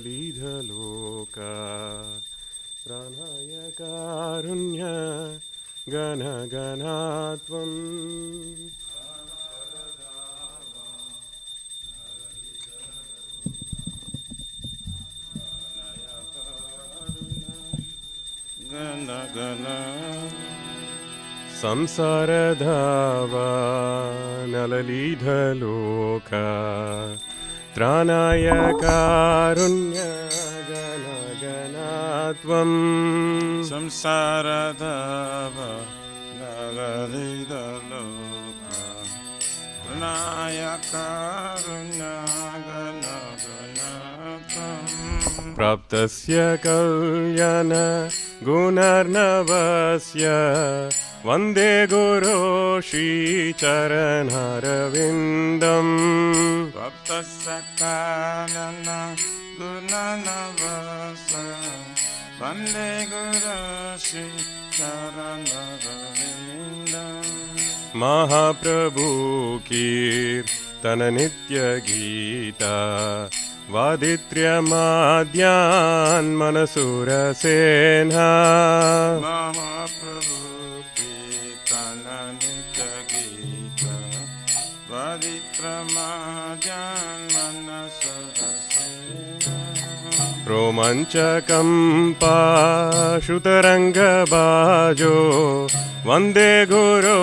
नललीधलोका प्राणाय कारुण्य गणगणात्वम् संसारधावा नललीधलोका त्राणाय कारुण्य गणगणात्वम् संसारधावा नललीधलोका त्राणाय कारुण्य गणगणात्वम् प्राप्तस्य कल्याण गुणार्णवस्य वन्दे गुरो श्रीचरणरविन्दम् प्राप्तस्य कल्याण गुणार्णवस्य वन्दे गुरो श्रीचरणरविन्दम् महाप्रभु कीर्तन नित्य गीता वादित्र्यमाद्यान् मनसुरसेना महाप्रभु कीर्तन नित्य गीता वादित्र्यमाद्यान् मनसुरसेना रोमाञ्चकम्पा श्रुतरङ्गबाजो वन्दे गुरो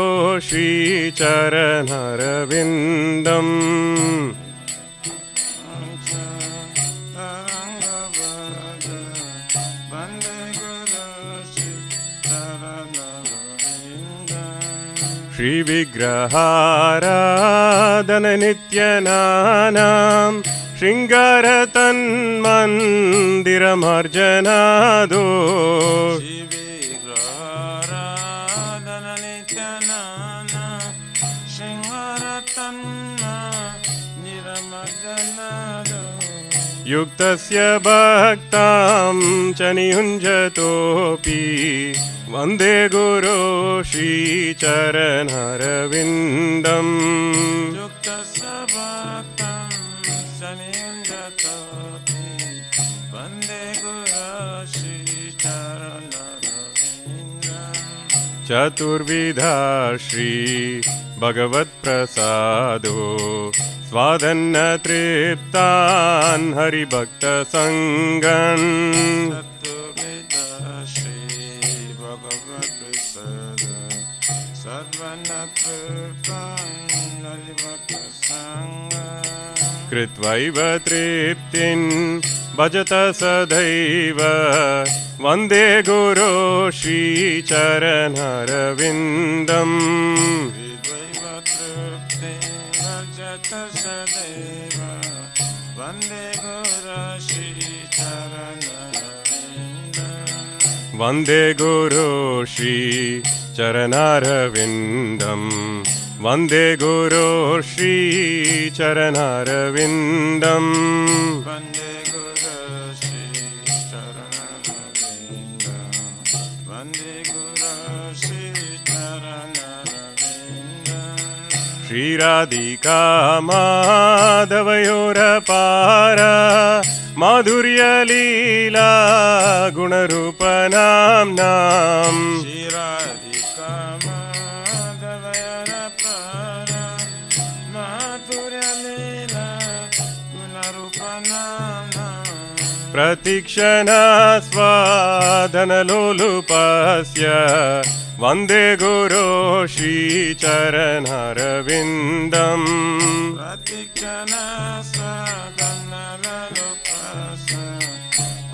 श्रीचरणरविन्दम् श्रीविग्रहाराधन नित्यनानां शृङ्गारतन्मन्दिरमर्जनादो श्रीविग्रहाराधन नित्यनानां शृङ्गारतन्मन्दिरमर्जनादो युक्तस्य भक्तां च नियुञ्जतोऽपि वन्दे गुरो श्रीचरणरविन्दम् युक्तस्य भक्तं च नियुञ्जतोऽपि वन्दे गुरो श्रीचरणरविन्दम् चतुर्विधा श्री भगवत्प्रसादो स्वादन्न तृप्तान् हरिभक्तसङ्गन् कृत्वैव तृप्तिं भजत सदैव वन्दे गुरो श्रीचरणरविन्दम् वन्दे गुरो श्रीचरणरविन्दम् वन्दे गुरो श्रीचरणरविन्दम् वन्दे गुरो श्रीचरणरविन्दम् वन्दे गुरो श्रीचरणरविन्दम् श्रीराधिका माधवयोरपार माधुर्यलीला गुणरूपनाम्नाम् श्रीराधिका माधवयोरपार माधुर्यलीला गुणरूपनाम्नाम् प्रतीक्षणास्वादनलोलुपस्य वन्दे गुरो श्रीचरणरविन्दम्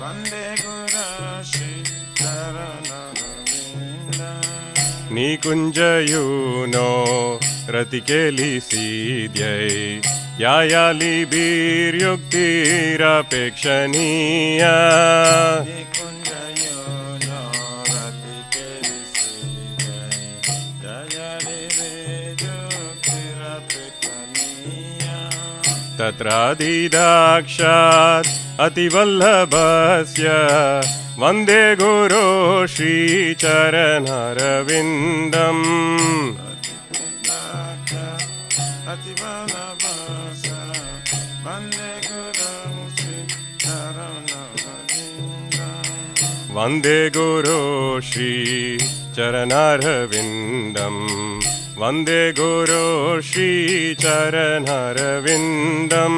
वन्दे गुरो श्रीचरणरविन्दम् निकुञ्जयूनो रतिकेलिसीद्यै यायालिभिर्युक्तिरपेक्षणीया तत्राधिदाक्षात् अतिवल्लभस्य वन्दे गुरो श्रीचरणरविन्दम् वन्दे गुरो श्रीचरणरविन्दम् वन्दे गुरो श्री चरणारविन्दं वन्दे गुरो श्री चरणारविन्दं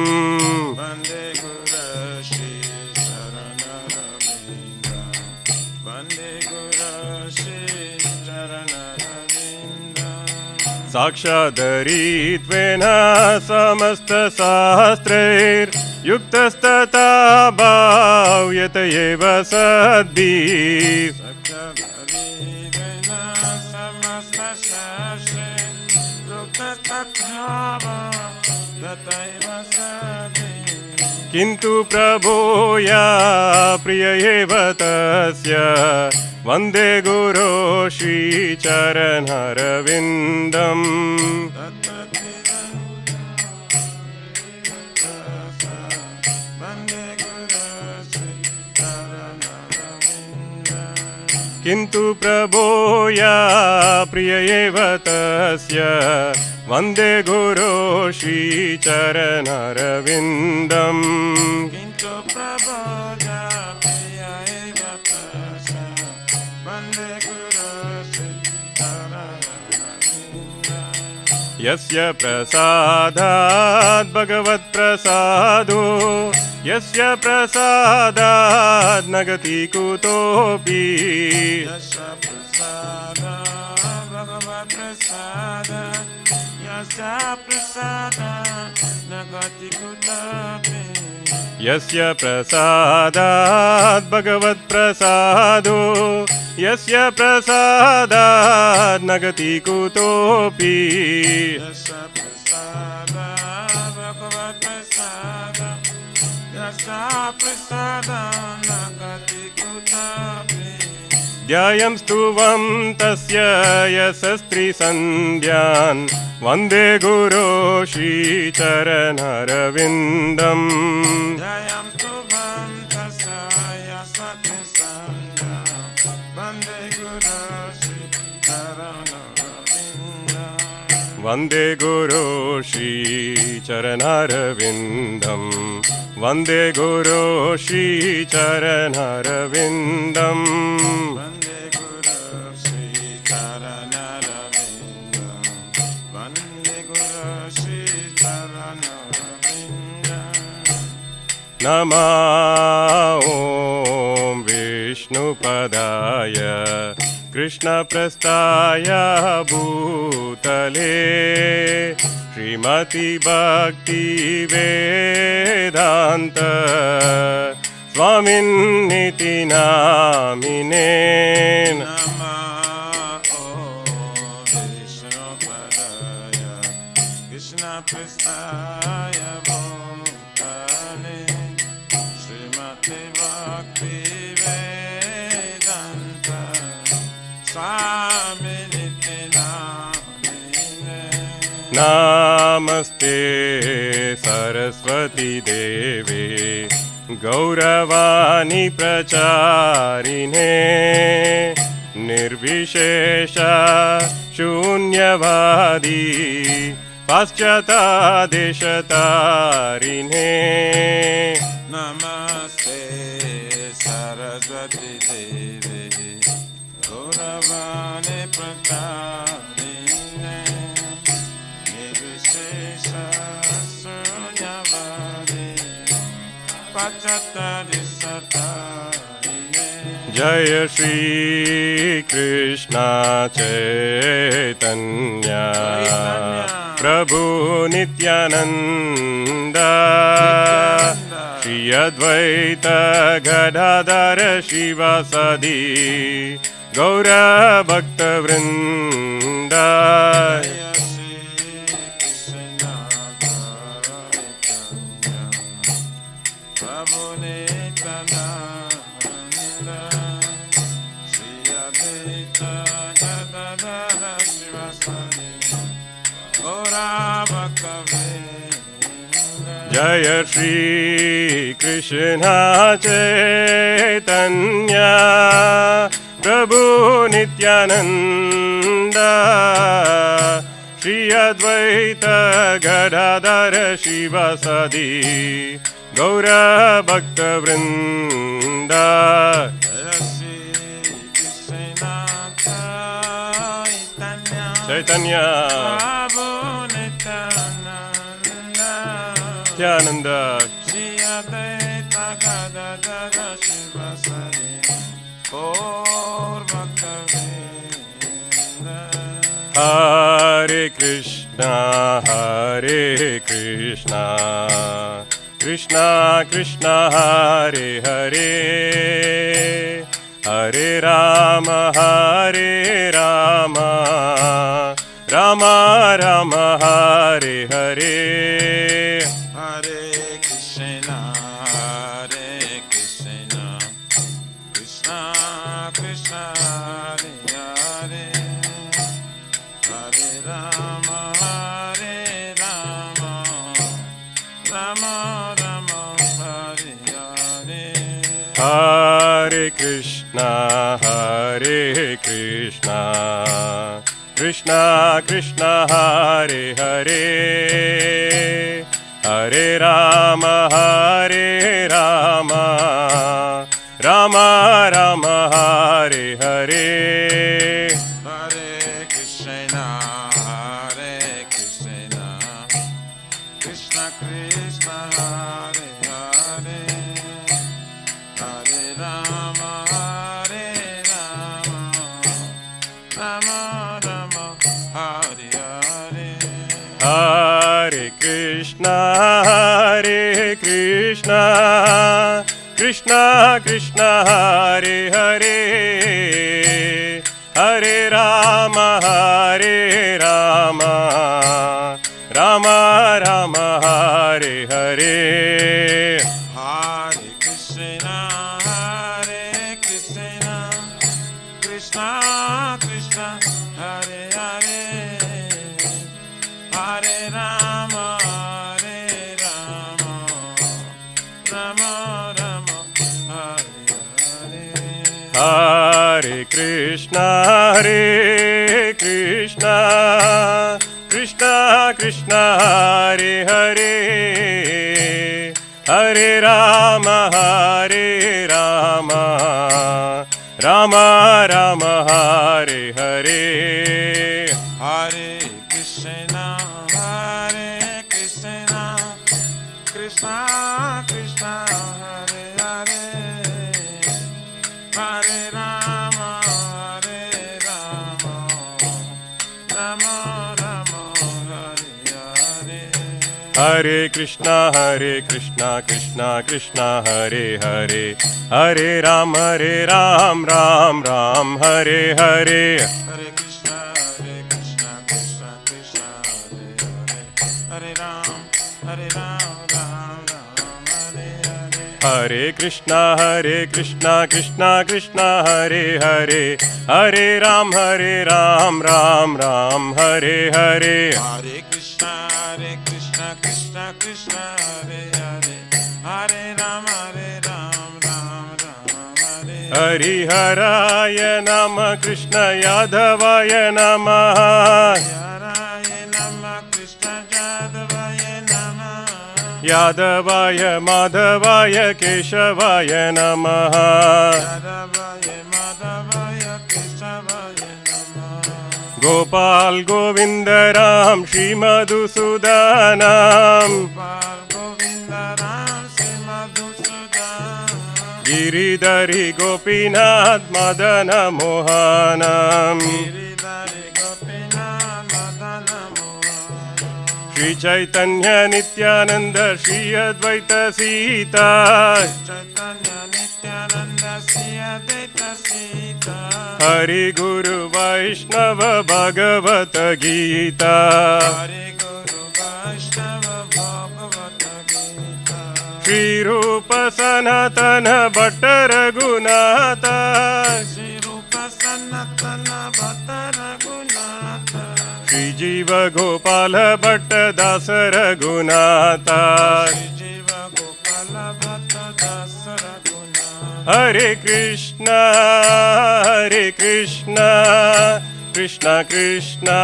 वन्दे गुरो श्री चरणारविन्दं वन्दे गुरो श्री चरणारविन्दं साक्षादरीत्वेन समस्तशास्त्रैर्युक्तस्तथा भाव्यत एव सद्भिः किन्तु प्रभोया प्रिय एव तस्य वन्दे गुरो श्रीचरणरविन्दम् किन्तु प्रभोया प्रिय एव तस्य वन्दे गुरो श्रीचरणरविन्दम् किन्तु प्रभोया प्रिय एव तस्य वन्दे गुरो श्रीचरणरविन्दम् यस्य प्रसादात् भगवत्प्रसादो यस्य प्रसादात् न गति कुतोऽपि यस्य प्रसादात् भगवत्प्रसादात् यस्य प्रसादात् न गति कुतोऽपि यस्य प्रसादात् भगवत्प्रसादो यस्य प्रसादात् न गति कुतोऽपि यस्य प्रसादात् भगवत्प्रसादात् यस्य प्रसादात् न गति कुतोऽपि ध्यायं स्तुवं तस्य यशस्त्रिसन्ध्यान् वन्दे गुरो श्रीचरणरविन्दम् ध्यायं स्तुवं तस्य यशस्त्रिसन्ध्यान् वन्दे गुरो श्रीचरणरविन्दम् वन्दे गुरो श्रीचरणरविन्दम् वन्दे गुरो श्रीचरणरविन्दम् वन्दे गुरो श्रीचरणरविन्दम् वन्दे गुरो श्रीचरणरविन्दम् नमः ॐ विष्णुपदाय कृष्णप्रस्थाय भूतले श्रीमति भक्ति वेदान्त स्वामिन्निति नामिने नमः ॐ विष्णुपदाय कृष्णप्रस्थाय भूतले श्रीमति भक्ति वेदान्त स्वामिनिति नामिने नमस्ते सरस्वती देवे गौरवाणी प्रचारिणे निर्विशेष शून्यवादी पाश्चात्देशतारिणे नमस्ते सरस्वती देवे गौरवाणी प्रचारिणे निर्विशेष शून्यवादी पाश्चात्देशतारिणे जय श्री कृष्ण चैतन्य प्रभु नित्यानंद श्री अद्वैत गदाधर शिवासादि गौर भक्तवृंद जय श्री कृष्ण चैतन्य प्रभु नित्यानंद श्री अद्वैत गदाधर शिवासादि गौर भक्तवृंद जय Shri Chaitanya, Prabhu Nityananda, Nityananda, Shri Advaita Gadadara Shivasari, Gaur Bhakta-vrinda. Hare Krishna, Krishna Krishna, Hare Hare, Hare Rama, Rama Rama, Hare Hare. Hare Krishna, Krishna Krishna, Hare Hare, Hare Rama, Rama Rama, Hare Hare. Hare Krishna, Krishna Krishna, Hare Hare, Hare Rama, Rama Rama, Hare Hare. Hare Krishna, Krishna Krishna, Hare Hare, Hare Rama, Rama Rama, Hare Hare. Hare Krishna, Krishna Krishna, Hare Hare, Hare Rama, Rama Rama, Hare Hare. Hare Krishna, Krishna Krishna, Hare Hare, Hare Rama, Rama Rama, Hare Hare. Hare Krishna, Krishna Krishna, Hare Hare, Hare Rama, Rama Rama, Hare Hare. Hare Krishna, Krishna Krishna, Hare Hare, Hare Rama, Rama Rama, Hare Hare. Hare Krishna, Krishna Krishna, Hare Hare, Hare Ram, Ram Ram, Hare Hare. Hare Krishna, Krishna Krishna, Hare Hare, Hare Ram, Ram Ram, Hare Hare. Hare Krishna, Krishna Krishna, Hare Hare, Hare Ram, Ram Ram, Hare Hare. Hare Krishna, Krishna Krishna, Hare Hare, Hare Ram, Ram Ram, Hare Hare. Hari Haraya Nama, Krishna Yadavaya Namah, Hare Nama, Krishna Yadavaya Namah, Yadavaya Madhavaya Keshavaya Namah, Yadavaya Madhavaya Keshavaya Namah. Gopal Govindaram Shri Madhusudanam, Gopal Govinda Ram Shri Madhusudan, Giridhari Gopinath Madana Mohanam, Giridhari Gopinath Madana Mohan, Shri Chaitanya Nityananda Shri Advaita Sita, Chaitanya Nityananda Shri Advaita Sita, Hari Guru Vaishnava Bhagavata Gita, Hare Guru Vaishnava Bhagavata Gita, Shri Rupa Sanatana Bhatta Raghunatha, Shri Rupa Sanatana Bhatta Raghunatha, Shri Jiva Gopala Bhatta Dasa Raghunatha. Shri Jiva Gopala Bhatta Dasa Raghunatha. Hare Krishna, Krishna Krishna,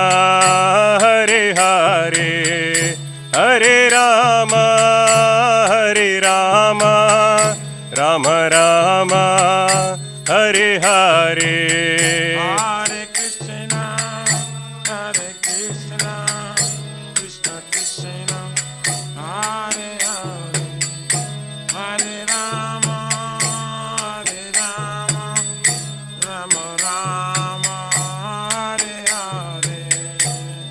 Hare Hare, Hare Rama, Rama Rama, Hare Hare. Hare Krishna,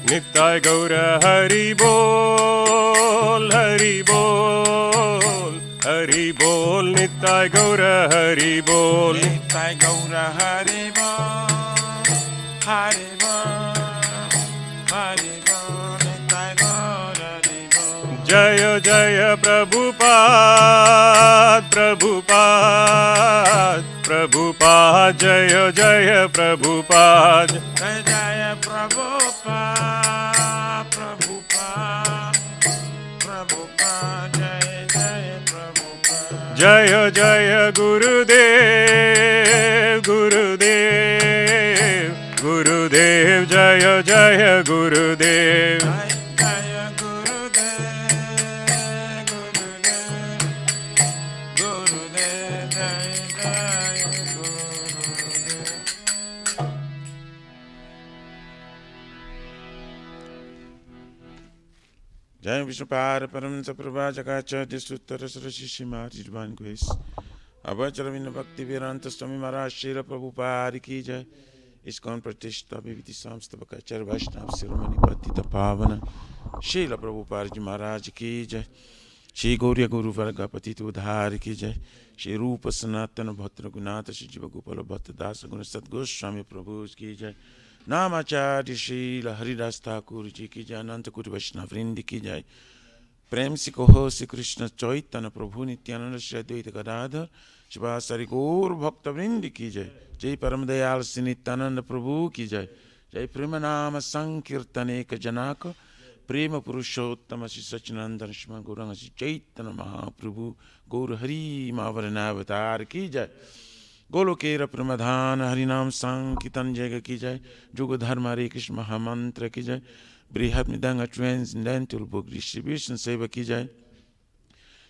Nittai Gaura Hari Bol, Hari Bol, Hari Bol, Nittai Gaura Hari Bol. Nittai Gaura Hari Bol, Hari Bol, Hari Bol, Nittai Gaura Hari Bol. Jaya Jaya Prabhupada, Prabhupada, Prabhupada, Jaya Jaya Prabhupada. Jaya Jaya Prabhupada, Prabhupada, Prabhupada, Jaya Jaya Prabhupada. Jaya Jaya Gurudev, Gurudev, Gurudev, Jaya Jaya Gurudev. Jaya Jaya Gurudev, Gurudev, Gurudev, Jaya Jaya Gurudev. Jai Vishnupada Paramahansa Prabhajagacharya Sutara Sarashishi Maharaji Divine Grace. Abhajaravina Bhakti Vedanta Swami Maharaj Srila Prabhupada Ki Jai. ISKCON Pratishta Bhiviti Samstavakacharya Vaishnava Siromani Patita Pavana Srila Prabhupada Ji Maharaj Ki Jai. Shri Gauriya Guru Varga Patita Udhari Ki Jai. Shri Rupa Sanatana Bhatra Gunata Shri Jiva Gopala Bhatta Dasa Guna Sat Goswami Prabhu Ki Jai. Namacharya Srila Haridas Thakur Ji Ki Jai. Ananta Koti Vaishnava Vrindi Ki Jai. प्रेम से कहो श्री कृष्ण चैतन्य प्रभु नित्यानंद श्री अद्वैत गदाधर शिवासारि गौर भक्त वृंद की जय। जय परम दयाल श्री नित्यानंद प्रभु की जय। जय प्रेम नाम संकीर्तन एक जनाक प्रेम पुरुषोत्तम श्री सच्चिदानंद श्री गौरंग श्री चैतन्य महाप्रभु गौर हरि मावरणावतार की जय। गोलोकेर प्रमधान हरिनाम संकीर्तन जय की जय। जुग धर्म हरे कृष्ण महामंत्र की जय। Brihad Midanga Transcendental Book Distribution Seva Ki Jai.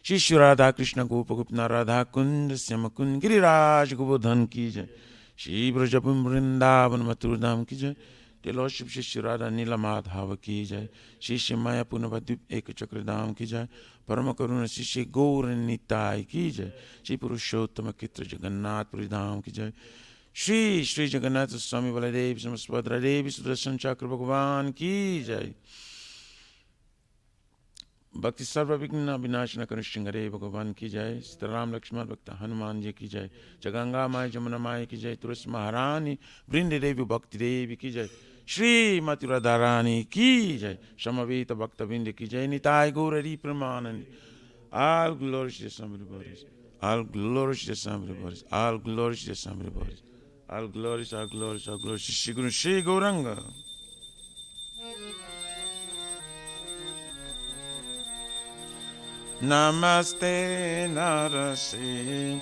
Shri Shri Radha Krishna Gopa Gopna Radha Kund Syamakund Giriraj Govardhan Ki Jai. Shri Brajapum Vrindavan Mathurdham Ki Jai. The Lordship Shri Shri Radha Nila Madhava Ki Jai. Shri Shri Maya Punavadvip Eka Chakradam Ki Jai. Paramakaruna Shri Shri Gauran Nitai Ki Jai. Shri Purushottama Kitra Jagannath Puridham Ki Jai. Shri Shri Jagannath Swami Baladev Samasvadra Devi Sudarshan Chakra Bhagavan Ki Jai. Bhakti Sarva Vigna Vinashana Kanishingare Bhagavan Ki Jai. Sita Ram Lakshman Bhakta Hanuman Ji Ki Jai. Jaganga Mai Jamuna Mai Ki Jai. Turas Maharani Vrindi Devi Bhakti Devi Ki Jai. Shri Mathura Dharani Ki Jai. Shamaveta Bhakta Vindi Ki Jai. Nitai Gaurari Pramanandi. All glories to the Son of Bodies. All glories to the Son of Bodies. All glories to the Son of Bodies. All glories, all glories, all glories. Shri Guru Shri Gauranga. Namaste Narasingaya.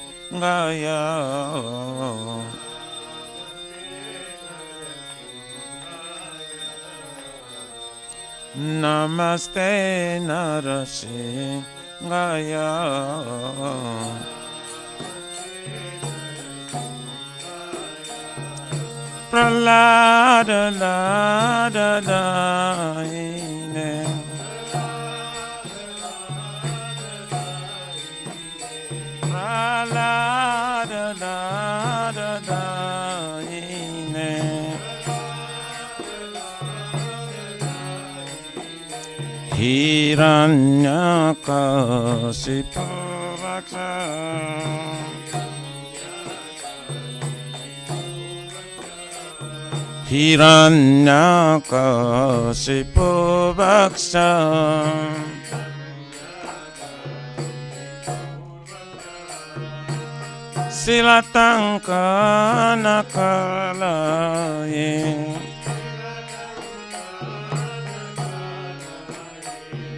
Namaste Narasingaya. Pralada la da da ine. Pralada la da da ine. Hiranyakasipu vaksa. Hiranyakasipu vaksa. Silatankanakalaye.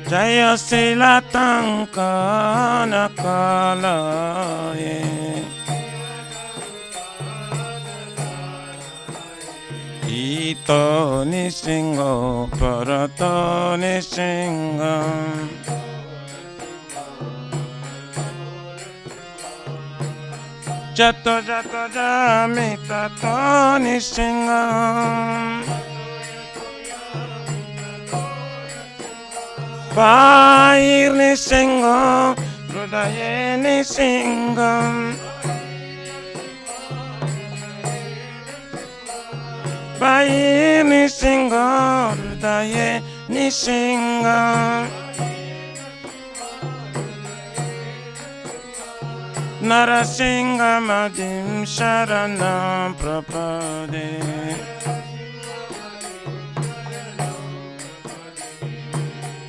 Jaya Silatankanakalaye. Ito nisingo parato nisingam. Jato jato jamita to nisingam. Pair nisingam, rudaye nisingam. Pair nisingam. Hridaye Nishinga Narasingha Madim Sharanam Prapade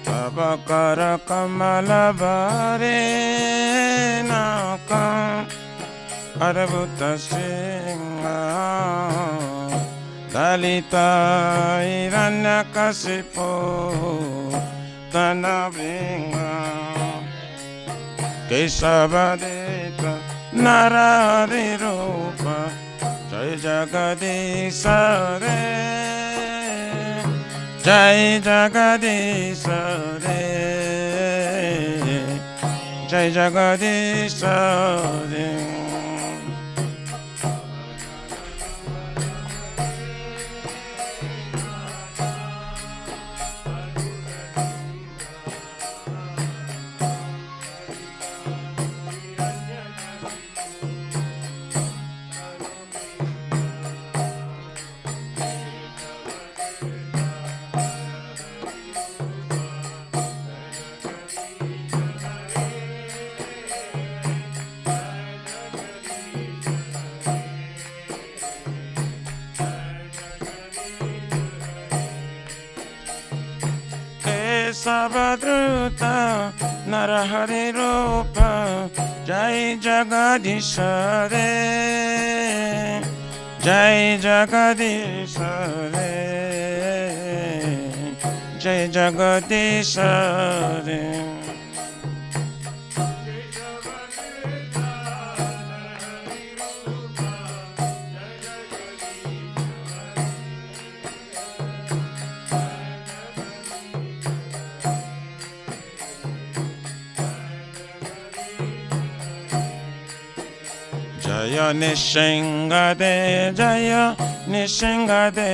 Abakara Kamala Bare Nakam Adabhuta Singha Dalita Hiranyakasipo Tanabringa Kesavadeta Narari Rupa Jai Jagadisa Re Jai Jagadisa Re Jai Jagadisa Re Sabadruta Narahari Rupa Jai Jagadisha Re Jai Jagadisha Re Jai Jagadisha Re Jaya Nishingade, Jaya Nishingade,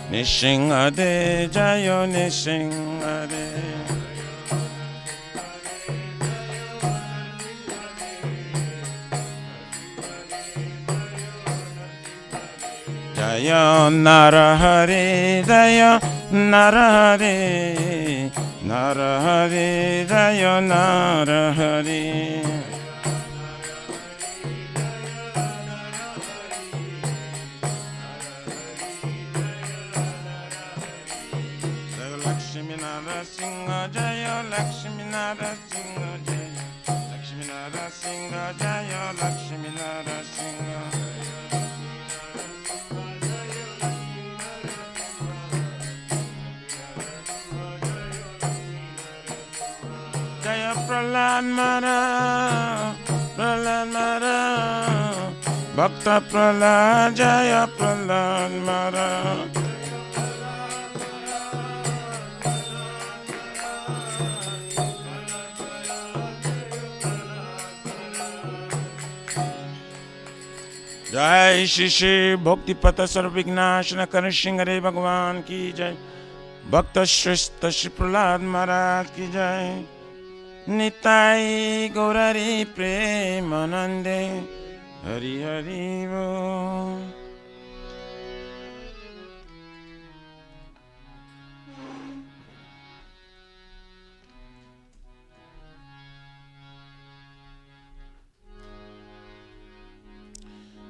Nishingade, Jaya Nishingade. Jaya Narahari, Jaya Narahari, Narahari, Jaya Narahari. Jaya Lakshmi Narasimha Jaya Lakshmi Narasimha Jaya Lakshmi Narasimha Jaya Prahlad Mara Prahlad Mara Bhakta Prahlad Jaya Prahlad Mara Jai Shri Shri Bhakti Pata Sarvighnashana Karishingare Bhagwan Ki Jai Bhakta Shrestha Shri Prahlad Maharaj Ki Jai Nitai Gaurari Premanande Hari Hari Bo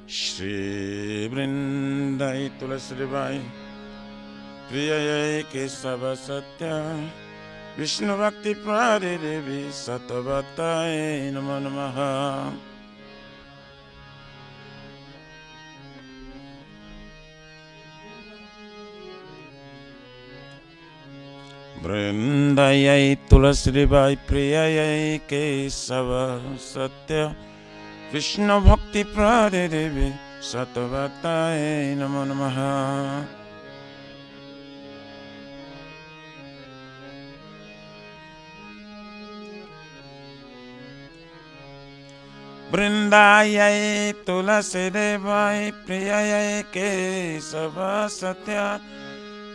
Shri Vrindai Tulasibai Priyayai Kesava Satya Vishnu Bhakti Prade Devi Satavatai Namo Namaha Vrindayai Tulasibai Priyayai Kesava Satya Vishnu Bhakti Prade Devi Satavatai Namo Namaha Vrindayai Tulasi Devai Priyayai Kesava Satya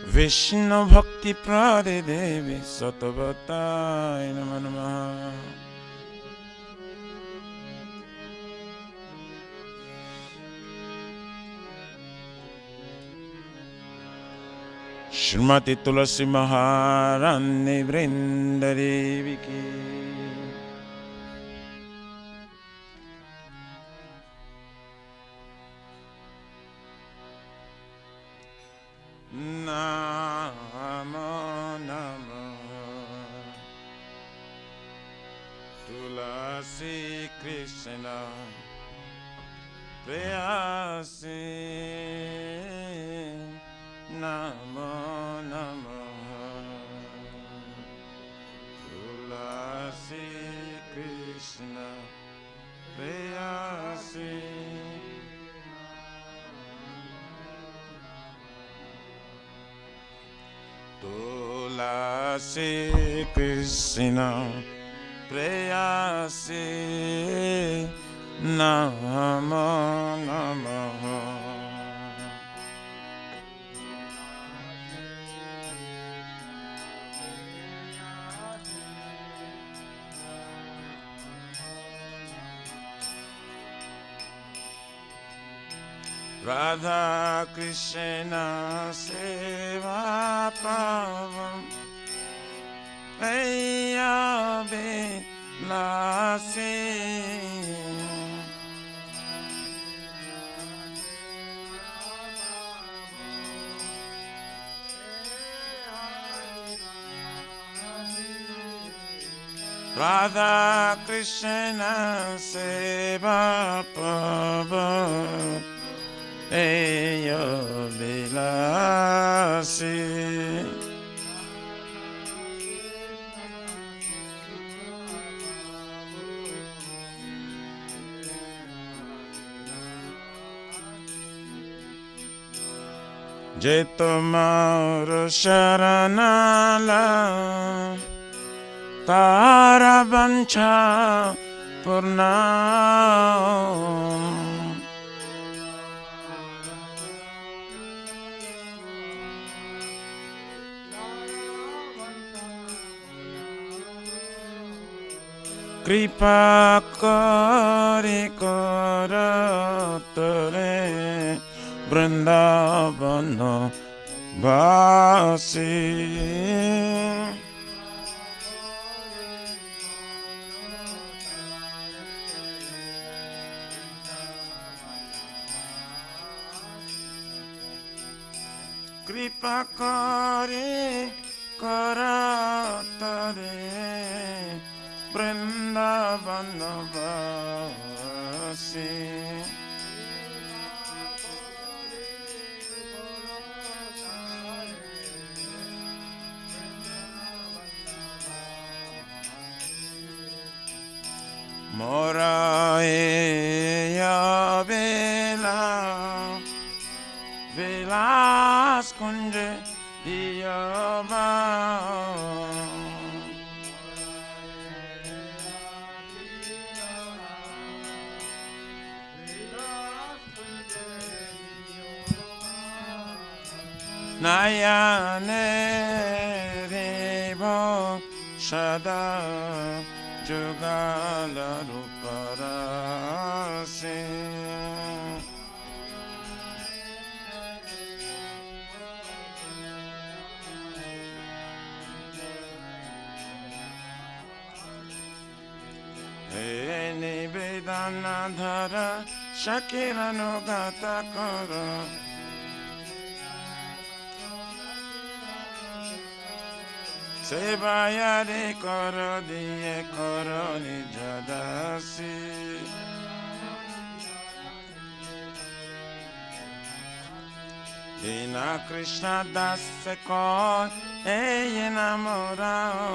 Vishnu Bhakti Prade Devi Satavatai Namo Namaha Shrimati Tulsi महारानी वृंद देवी की। नमो नमः तुलसी कृष्ण प्रेयसी। नमो नमः तुलसी कृष्ण प्रेयसी। तुलसी कृष्ण प्रेयसी। नमो नमः राधा कृष्ण सेवा पावम ऐया बेलासी। राधा कृष्ण सेवा पावम ऐया बेलासी। जे तुम्हार शरणला तारा वंशा पूर्ण। कृपा करे कर तोरे वृंदावन वासी। कृपा करे कर तोरे वृंदावन वासी। मोरा या बेला विलास कुंज दिया। नयने रेवो सदा जुगाल रूपरासी। निवेदन धर शकीरनुगत कर। सेवायारे कर दिए कर निज दासी। दीना कृष्ण दास कौन ए नाम राओ।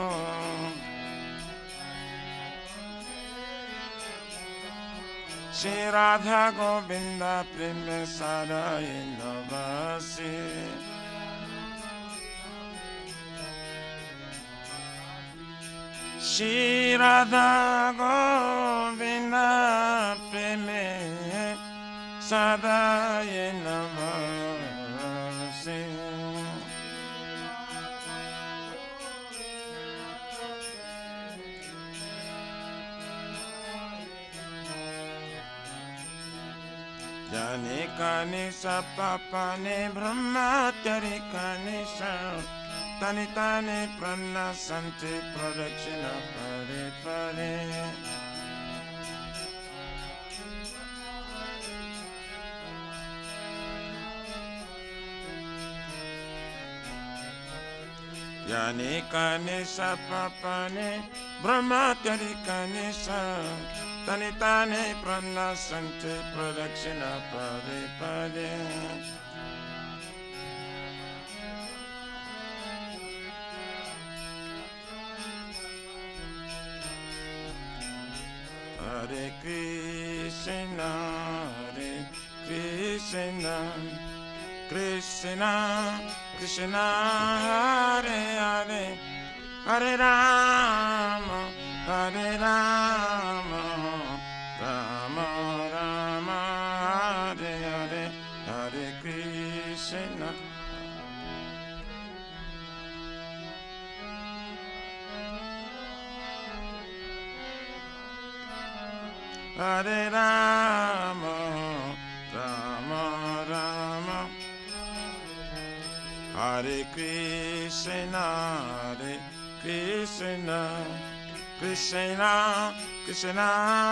श्री राधा गोविंद प्रेम साराय नवासी। श्री राधा गोविंद प्रेम साराय नवासी। Jani kani sa papa ne brahma tari kani sa tani tani prana santi pradakshina pare pare. Jani kani sa papa ne brahma tari kani sa tani tani prana santi pradakshina pare pare. Hare Krishna, Hare Krishna, Krishna, Krishna, Hare Hare, Hare Rama, Hare Rama, Rama Rama, Hare Hare, Hare Krishna. Hare Rama, Rama Rama, Hare Krishna, Hare Krishna, Krishna, Krishna,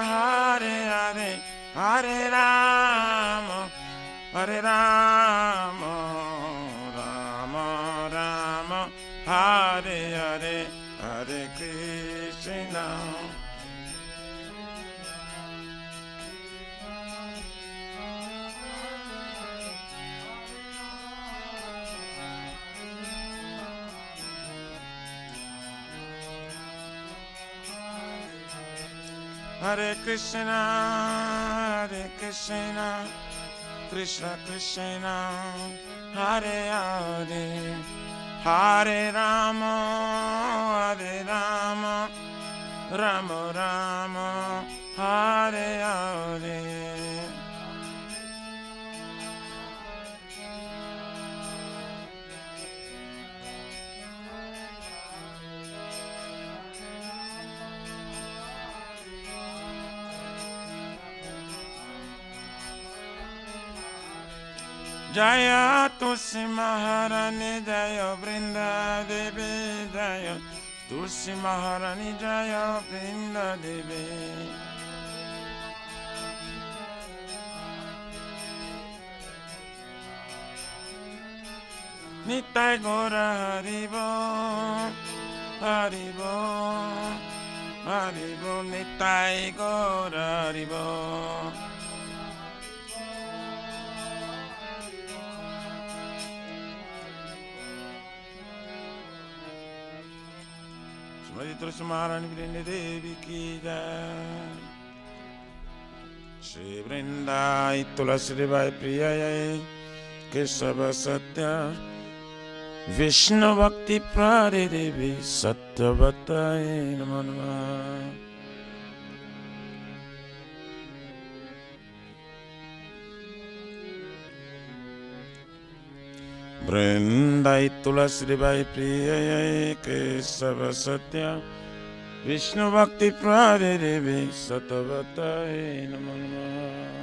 Hare Hare, Hare Rama, Hare Rama, Rama Rama, Hare Hare, Hare Krishna. Hare Krishna, Hare Krishna, Krishna Krishna, Hare Hare, Hare Rama, Hare Rama, Rama Rama, Hare Hare. Jaya Tulsi Maharani Jaya Brinda Devi Jaya Tulsi Maharani Jaya Brinda Devi. Nitai Gora Haribo Haribo Haribo Nitai Gora Haribo. Tulsi Maharani Brinda Devi ki jai. Shri Vrindai Tulasi Devai Priyai Kesava Satya Vishnu Bhakti Prade Devi Satyavatai Namo Namah. Vrindai Tulasi Devai Priyai Kesava Satya Vishnu Bhakti Prade Devi Satyavatai Namo Namah.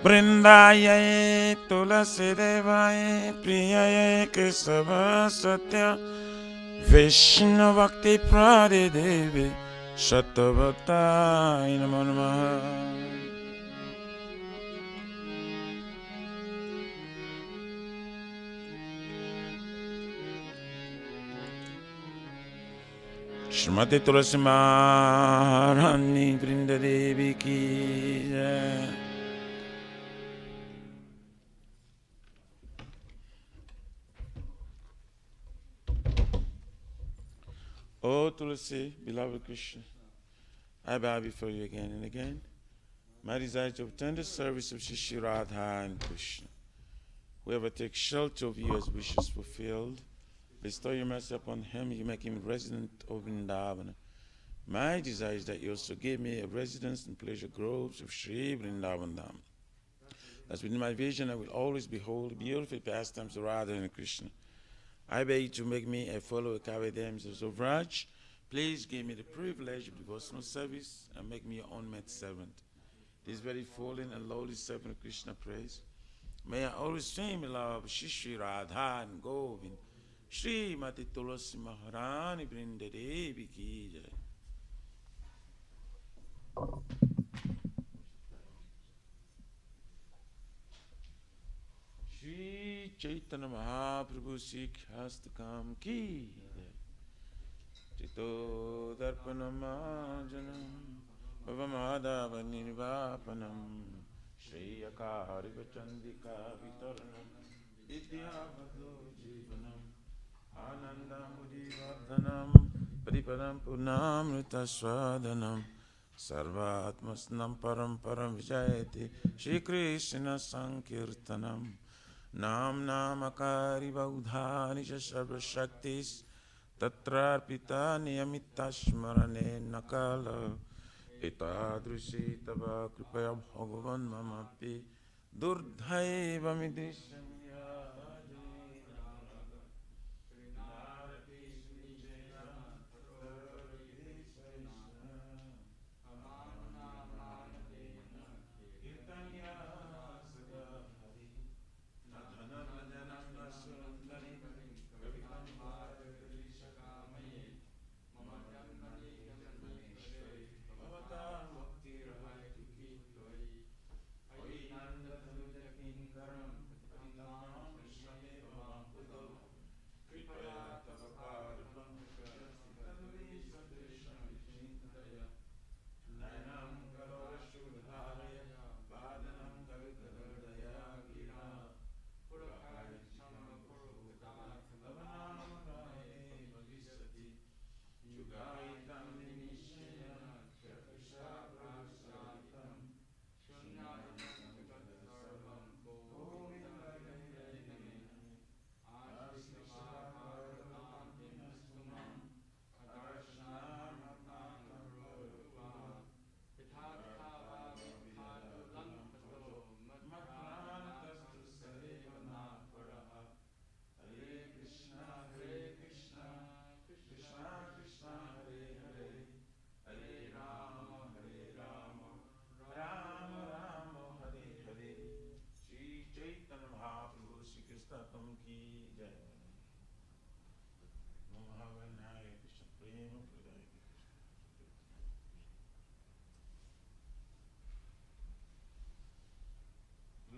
Vrindaya Tulasi Devaya Priyaya Kesava Satya Vishnu Bhakti Prade Devi Satyavatai Namo Namah. Shrimati Tulasi Maharani Brinda Devi ki jai. Oh Tulasi, beloved Krishna, I bow before you again and again. My desire to obtain the service of Shri Radha and Krishna. Whoever takes shelter of you as wishes fulfilled, bestow your mercy upon him, you make him resident of Vrindavan. My desire is that you also give me a residence in pleasure groves of Sri Vrindavan Dham. As within my vision, I will always behold the beautiful pastimes of Radha and Krishna. I beg you to make me a follower, carry them. So Raj, please give me the privilege of devotional service and make me your own maid servant. This very fallen and lowly servant of Krishna praise. May I always stream love Shri Radha and Govind. Shri Mati Tulasi Maharani Brinda Devi Ki Jai. Shri Chaitanya Mahaprabhu Sikhastakam Ki Chito Darpanamajanam Bhavamādhava Nirvapanam Shri Akariva Chandika Vitaranam Vidyavado Jivanam Anandam Udivardhanam Pariparam Purnamrita Swadanam Sarvatmasnam Param Param Vijayati Shri Krishna Sankirtanam Nam Namakari Vaudhani Sarva Shaktis Tatrarpita Niyamita Smarane Nakala Etadrushi Tava Kripaya Bhagavan Mamapi Durdhaiva Midrisham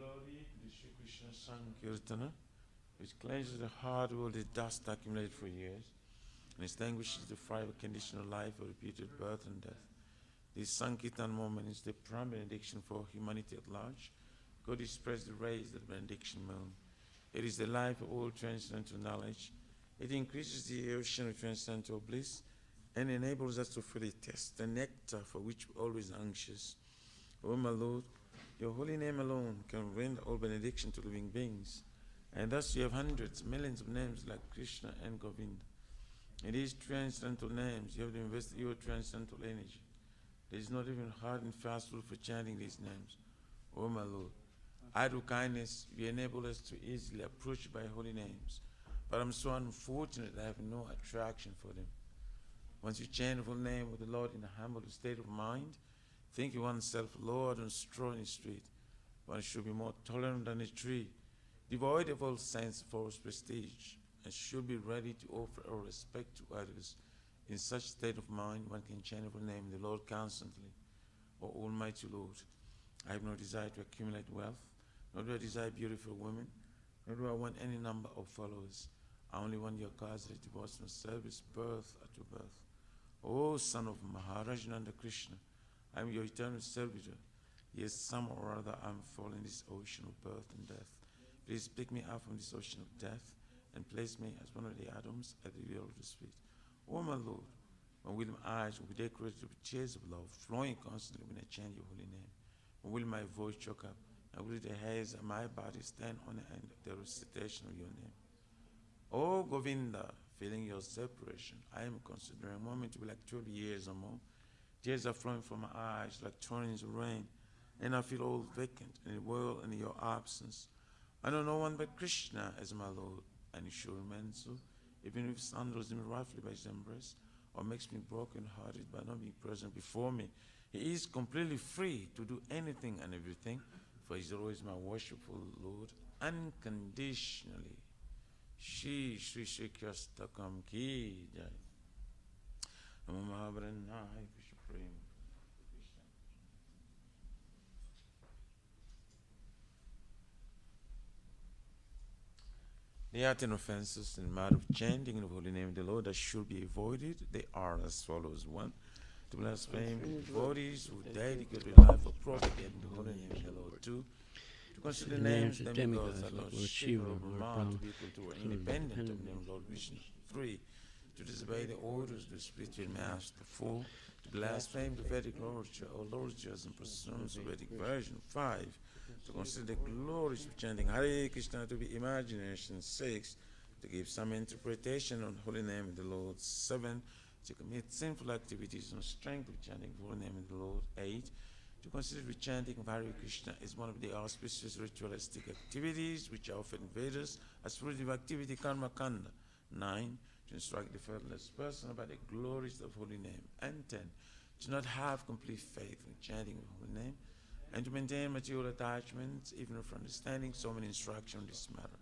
Glory to Shri Krishna Sankirtana, which cleanses the heart of all the dust accumulated for years and extinguishes the fire of conditional life of repeated birth and death. This Sankirtan moment is the prime benediction for humanity at large. God expressed the rays of the benediction moon. It is the life of all transcendental knowledge. It increases the ocean of transcendental bliss and enables us to fully taste the nectar for which we're always anxious. O my Lord, your holy name alone can render all benediction to living beings. And thus you have hundreds, millions of names like Krishna and Govinda. In these transcendental names, you have invested your transcendental energy. There is not even hard and fast rule for chanting these names. O my Lord, out of kindness, you enable us to easily approach by holy names. But I'm so unfortunate I have no attraction for them. Once you chant the full name of the Lord in a humble state of mind, thinking oneself Lord on straw in the street, one should be more tolerant than a tree, devoid of all sense of false prestige, and should be ready to offer our respect to others. In such state of mind, one can chant the full name of the Lord constantly. O Almighty Lord, I have no desire to accumulate wealth, nor do I desire beautiful women, nor do I want any number of followers. I only want your causeless devotional service, birth after birth. O son of Maharaj Nanda Krishna, I am your eternal servitor. Yes, somehow or other I am falling in this ocean of birth and death. Please pick me up from this ocean of death and place me as one of the atoms at the wheel of the feet. O my Lord, my will my eyes will be decorated with tears of love, flowing constantly when I chant your holy name. When will my voice choke up, and will the hairs of my body stand on the end of the recitation of your name? O Govinda, feeling your separation, I am considering a moment to be like 12 years or more. Tears are flowing from my eyes like torrents of rain, and I feel all vacant in the world and in your absence. I know no one but Krishna as my Lord. and it should remain so, even if sandals me roughly by his embrace, or makes me broken-hearted by not being present before me. He is completely free to do anything and everything, for he is always my worshipful Lord, unconditionally. Shri Shri Shri Kyastakam Ki Jai. Namo Mahabharanaya Krishna Prema. The art and offenses in the matter of chanting the holy name of the Lord that should be avoided, they are as follows. 1. To blaspheme devotees who dedicate their life for propagating the holy name of the Lord. 2. To consider names of demigods like Lord Shiva or Brahma to be equal to or independent of the name of Lord Vishnu. 3. To disobey the orders of the spiritual master. 4. To blaspheme the Vedic literature or lordships and presumes the Vedic version. 5. To consider the glories of chanting Hare Krishna to be imagination. 6. To give some interpretation on holy name of the Lord. 7. To commit sinful activities on strength of chanting the holy name of the Lord. 8. To consider the chanting of Hare Krishna is one of the auspicious ritualistic activities which are often in Vedas as fruitive activity karma kanda. 9. To instruct the faithless person about the glories of holy name. And 10. To not have complete faith in chanting of holy name, and to maintain material attachments, even if understanding so many instructions on this matter.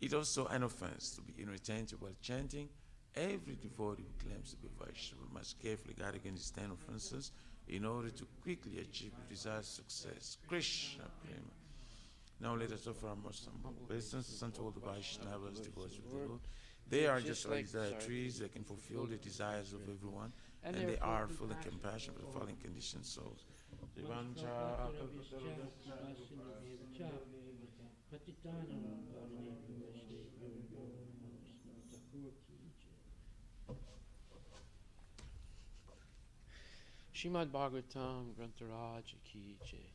It also an offense to be inattentive while chanting. Every devotee who claims to be Vaishnava must carefully guard against these 10 offenses in order to quickly achieve the desired success. Krishna Prema. Now let us offer our most humble obeisances unto all the Vaishnavas, devotees of the Lord. They are just like desire trees that can fulfill the desires of everyone, and they are full of compassion for the fallen conditioned souls. Shrimad Bhagavatam Grantaraj Ki Jai.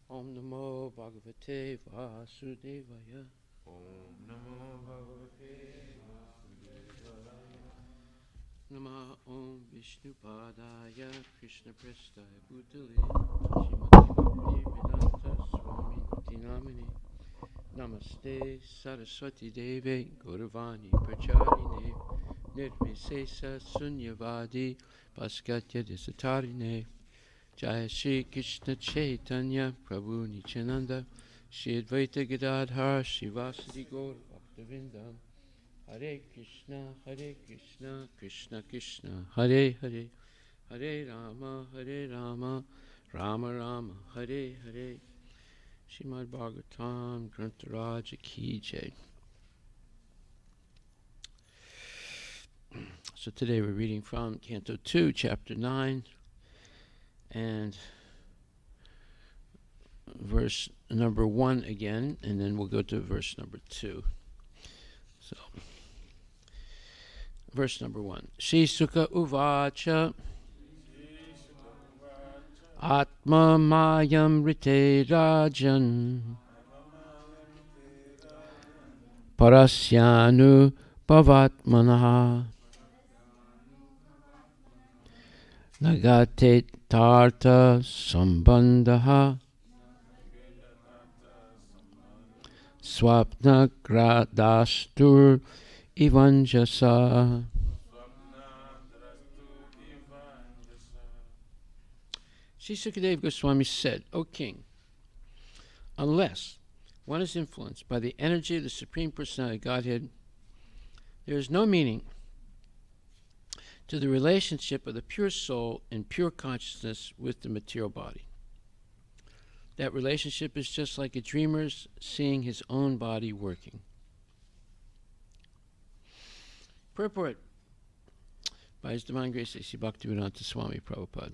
Om Namo Bhagavate Vasudevaya. Om Namo Bhagavate Vasudevaya. Nama Om Vishnu Padaya Krishna Prestaya Bhutale Shrimati Vedanta Swami Tinamini. Namaste Saraswati Deve Gauravani Pracharine Nirvisesa Sunyavadi Paskatya Disatarine. Jaya Shri Krishna Chaitanya Prabhu Nityananda Shri Advaita Gadadhar Shivasadi Gaur Bhaktivinoda. Hare Krishna Krishna Krishna Hare Hare Hare Rama Rama Rama Hare Hare. Srimad Bhagavatam Grantaraj Ki Jai. So today we're reading from Canto 2, Chapter 9, and verse number 1 again, and then we'll go to verse number 2. So, verse number 1. Shri Sukha Uvacha Atma Mayam Rite Rajan Parasyanu Bhavatmanaha Nagate Tarta Sambandha Swapna Gradastur Ivanjasa. Sri Sukadeva Goswami said, O king, unless one is influenced by the energy of the Supreme Personality of Godhead, there is no meaning to the relationship of the pure soul and pure consciousness with the material body. That relationship is just like a dreamer's seeing his own body working. Purport by His Divine Grace A.C. Bhaktivedanta Swami Prabhupada.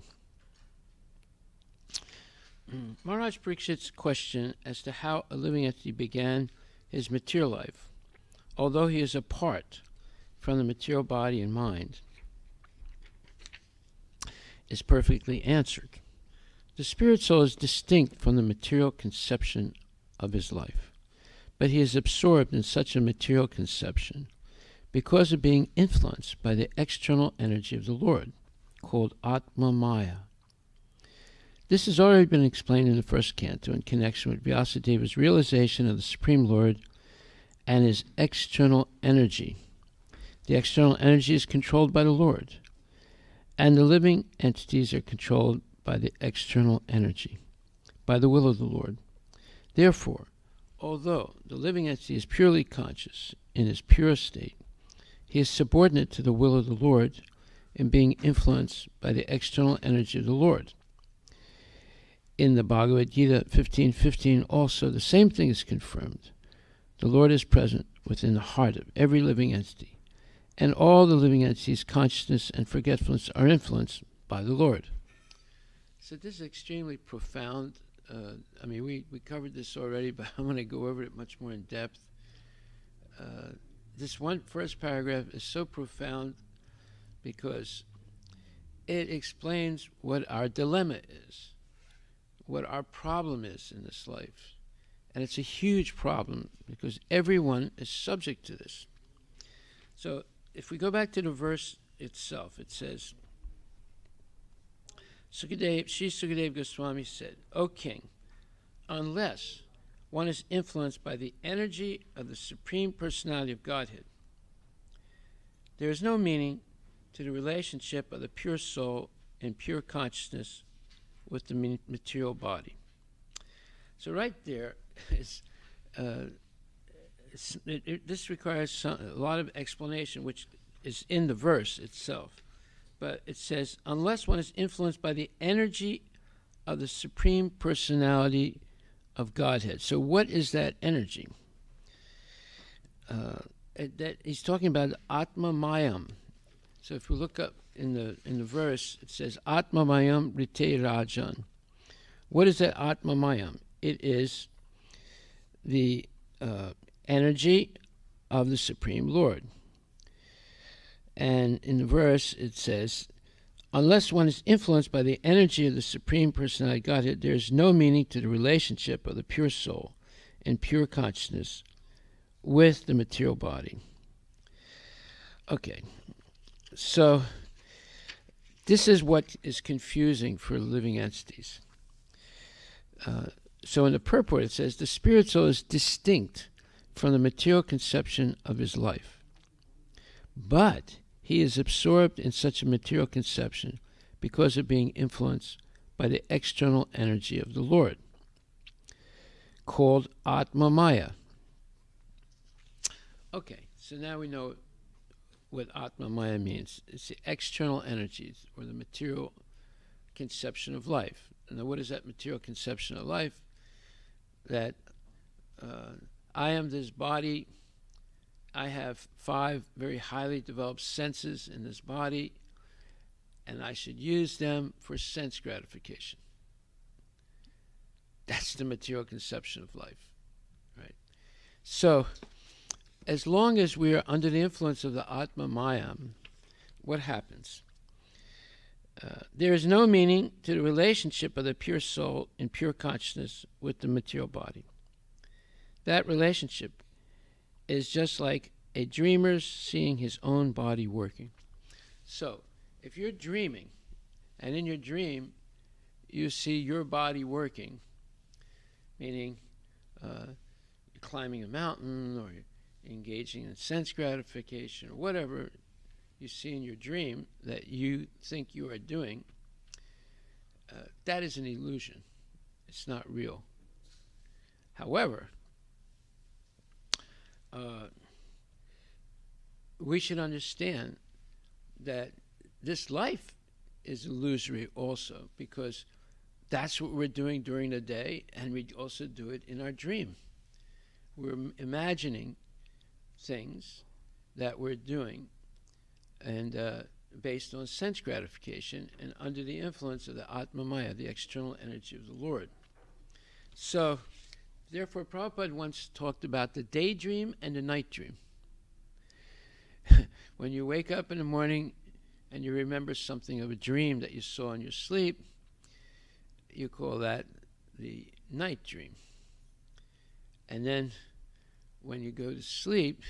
Maharaj Parikshit's question as to how a living entity began his material life, although he is apart from the material body and mind, is perfectly answered. The spirit soul is distinct from the material conception of his life, but he is absorbed in such a material conception because of being influenced by the external energy of the Lord, called Atma Maya. This has already been explained in the first canto in connection with Vyasadeva's realization of the Supreme Lord and his external energy. The external energy is controlled by the Lord, and the living entities are controlled by the external energy, by the will of the Lord. Therefore, although the living entity is purely conscious in his pure state, he is subordinate to the will of the Lord in being influenced by the external energy of the Lord. In the Bhagavad Gita 15:15 also the same thing is confirmed. The Lord is present within the heart of every living entity, and all the living entities' consciousness and forgetfulness are influenced by the Lord. So this is extremely profound. We covered this already, but I'm going to go over it much more in depth. This first paragraph is so profound because it explains what our dilemma is, what our problem is in this life. And it's a huge problem because everyone is subject to this. So if we go back to the verse itself, it says, Sri Sukadeva Goswami said, O king, unless one is influenced by the energy of the Supreme Personality of Godhead, there is no meaning to the relationship of the pure soul and pure consciousness with the material body. So right there is, this requires a lot of explanation, which is in the verse itself. But it says, unless one is influenced by the energy of the Supreme Personality of Godhead. So what is that energy? That he's talking about Atma Mayam. So if we look up in the verse, it says Atma Mayam Rite Rajan. What is that Atma Mayam? It is the energy of the Supreme Lord. And in the verse it says, unless one is influenced by the energy of the Supreme Personality of Godhead, there is no meaning to the relationship of the pure soul and pure consciousness with the material body. Okay, so this is what is confusing for living entities. So in the purport it says, the spirit soul is distinct from the material conception of his life, but he is absorbed in such a material conception because of being influenced by the external energy of the Lord, called Atma Maya. Okay, so now we know what Atma Maya means. It's the external energies, or the material conception of life. Now what is that material conception of life? That I am this body. I have 5 very highly developed senses in this body, and I should use them for sense gratification. That's the material conception of life, right? So, as long as we are under the influence of the Atma Mayam, what happens? There is no meaning to the relationship of the pure soul and pure consciousness with the material body. That relationship is just like a dreamer seeing his own body working. So, if you're dreaming, and in your dream you see your body working, meaning you're climbing a mountain, or you're engaging in sense gratification, or whatever you see in your dream that you think you are doing, that is an illusion. It's not real. However, we should understand that this life is illusory also, because that's what we're doing during the day, and we also do it in our dream. We're imagining things that we're doing, and based on sense gratification and under the influence of the Atma Maya, the external energy of the Lord. So, therefore, Prabhupada once talked about the daydream and the night dream. When you wake up in the morning and you remember something of a dream that you saw in your sleep, you call that the night dream. And then when you go to sleep,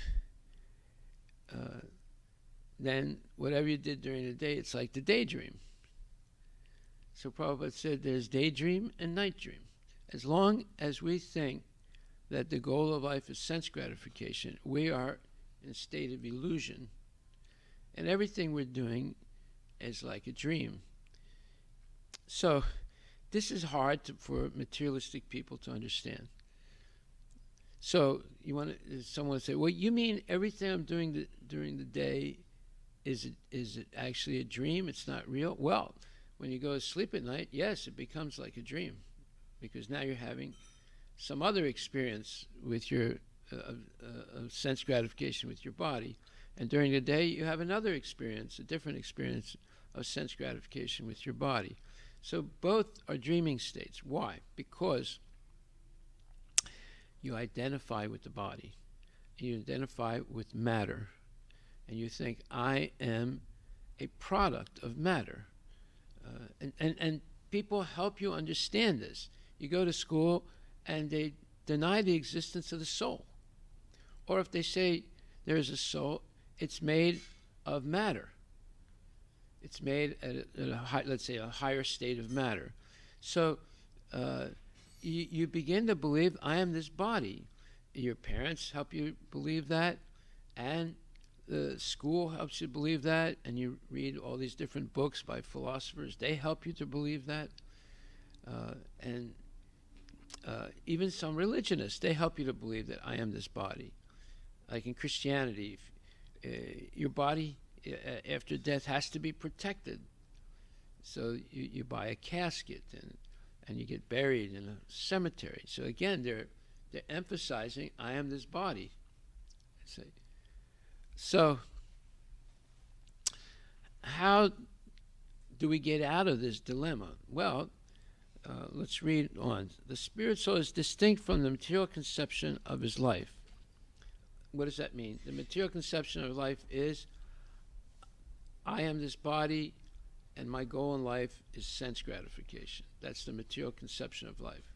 then whatever you did during the day, it's like the daydream. So Prabhupada said there's daydream and night dream. As long as we think that the goal of life is sense gratification. We are in a state of illusion, and everything we're doing is like a dream. So this is hard for materialistic people to understand. So someone would say, well, you mean everything I'm doing during the day, is it actually a dream? It's not real? Well, when you go to sleep at night, yes, it becomes like a dream, because now you're having some other experience with your sense gratification with your body. And during the day, you have another experience, a different experience of sense gratification with your body. So both are dreaming states. Why? Because you identify with the body. You identify with matter. And you think, I am a product of matter. And people help you understand this. You go to school and they deny the existence of the soul. Or if they say there is a soul, it's made of matter. It's made at let's say, a higher state of matter. So you begin to believe, I am this body. Your parents help you believe that, and the school helps you believe that, and you read all these different books by philosophers. They help you to believe that. And even some religionists, they help you to believe that I am this body. Like in Christianity, your body after death has to be protected. So you buy a casket and you get buried in a cemetery. So again, they're emphasizing, I am this body. So how do we get out of this dilemma? Well, let's read on. The spirit soul is distinct from the material conception of his life. What does that mean? The material conception of life is, I am this body, and my goal in life is sense gratification. That's the material conception of life.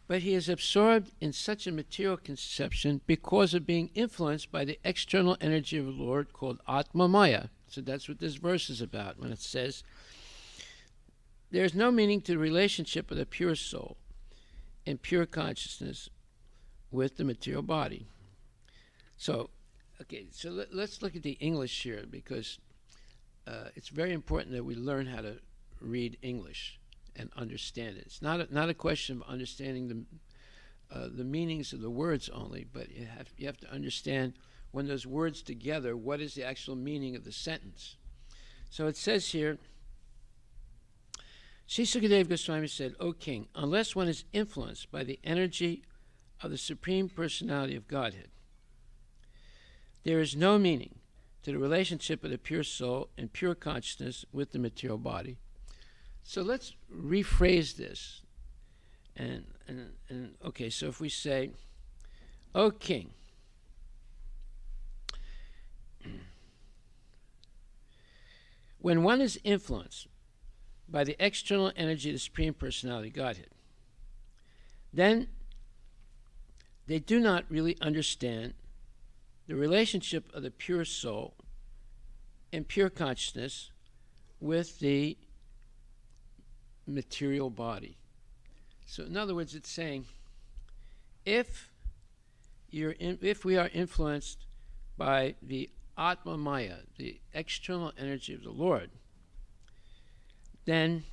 But he is absorbed in such a material conception because of being influenced by the external energy of the Lord called Atma Maya. So that's what this verse is about when it says, there is no meaning to the relationship of the pure soul and pure consciousness with the material body. So, okay, so let's look at the English here, because it's very important that we learn how to read English and understand it. It's not a question of understanding the meanings of the words only, but you have to understand, when those words together, what is the actual meaning of the sentence. So it says here, Sri Sukadeva Goswami said, O king, unless one is influenced by the energy of the Supreme Personality of Godhead, there is no meaning to the relationship of the pure soul and pure consciousness with the material body. So let's rephrase this. And okay, so if we say, O king, when one is influenced by the external energy of the Supreme Personality of Godhead, then they do not really understand the relationship of the pure soul and pure consciousness with the material body. So in other words, it's saying, if we are influenced by the Atma Maya, the external energy of the Lord, then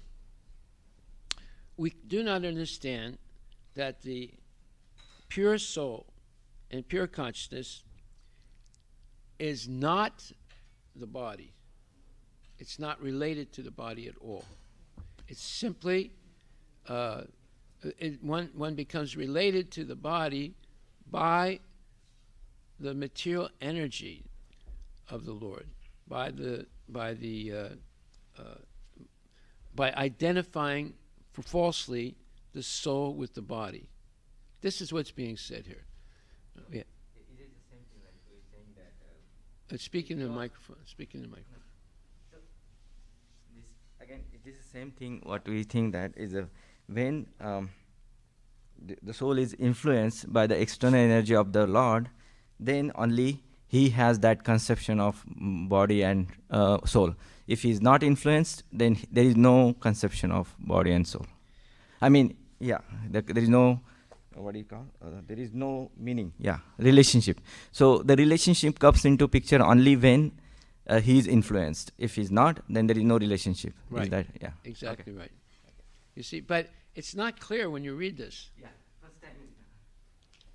we do not understand that the pure soul and pure consciousness is not the body. It's not related to the body at all. It's simply, one becomes related to the body by the material energy of the Lord, by identifying falsely the soul with the body. This is what's being said here. Yeah. It is the same thing like we're saying that. Speak in the microphone. Speak in the microphone. So this again, it is the same thing. What we think that is when the soul is influenced by the external energy of the Lord, then only he has that conception of body and soul. If he is not influenced, then there is no conception of body and soul. I mean, yeah, there is no what do you call? There is no meaning. Yeah, relationship. So the relationship comes into picture only when he is influenced. If he's not, then there is no relationship. Is Right. that, yeah? Exactly right. You see, but it's not clear when you read this. Yeah. First time.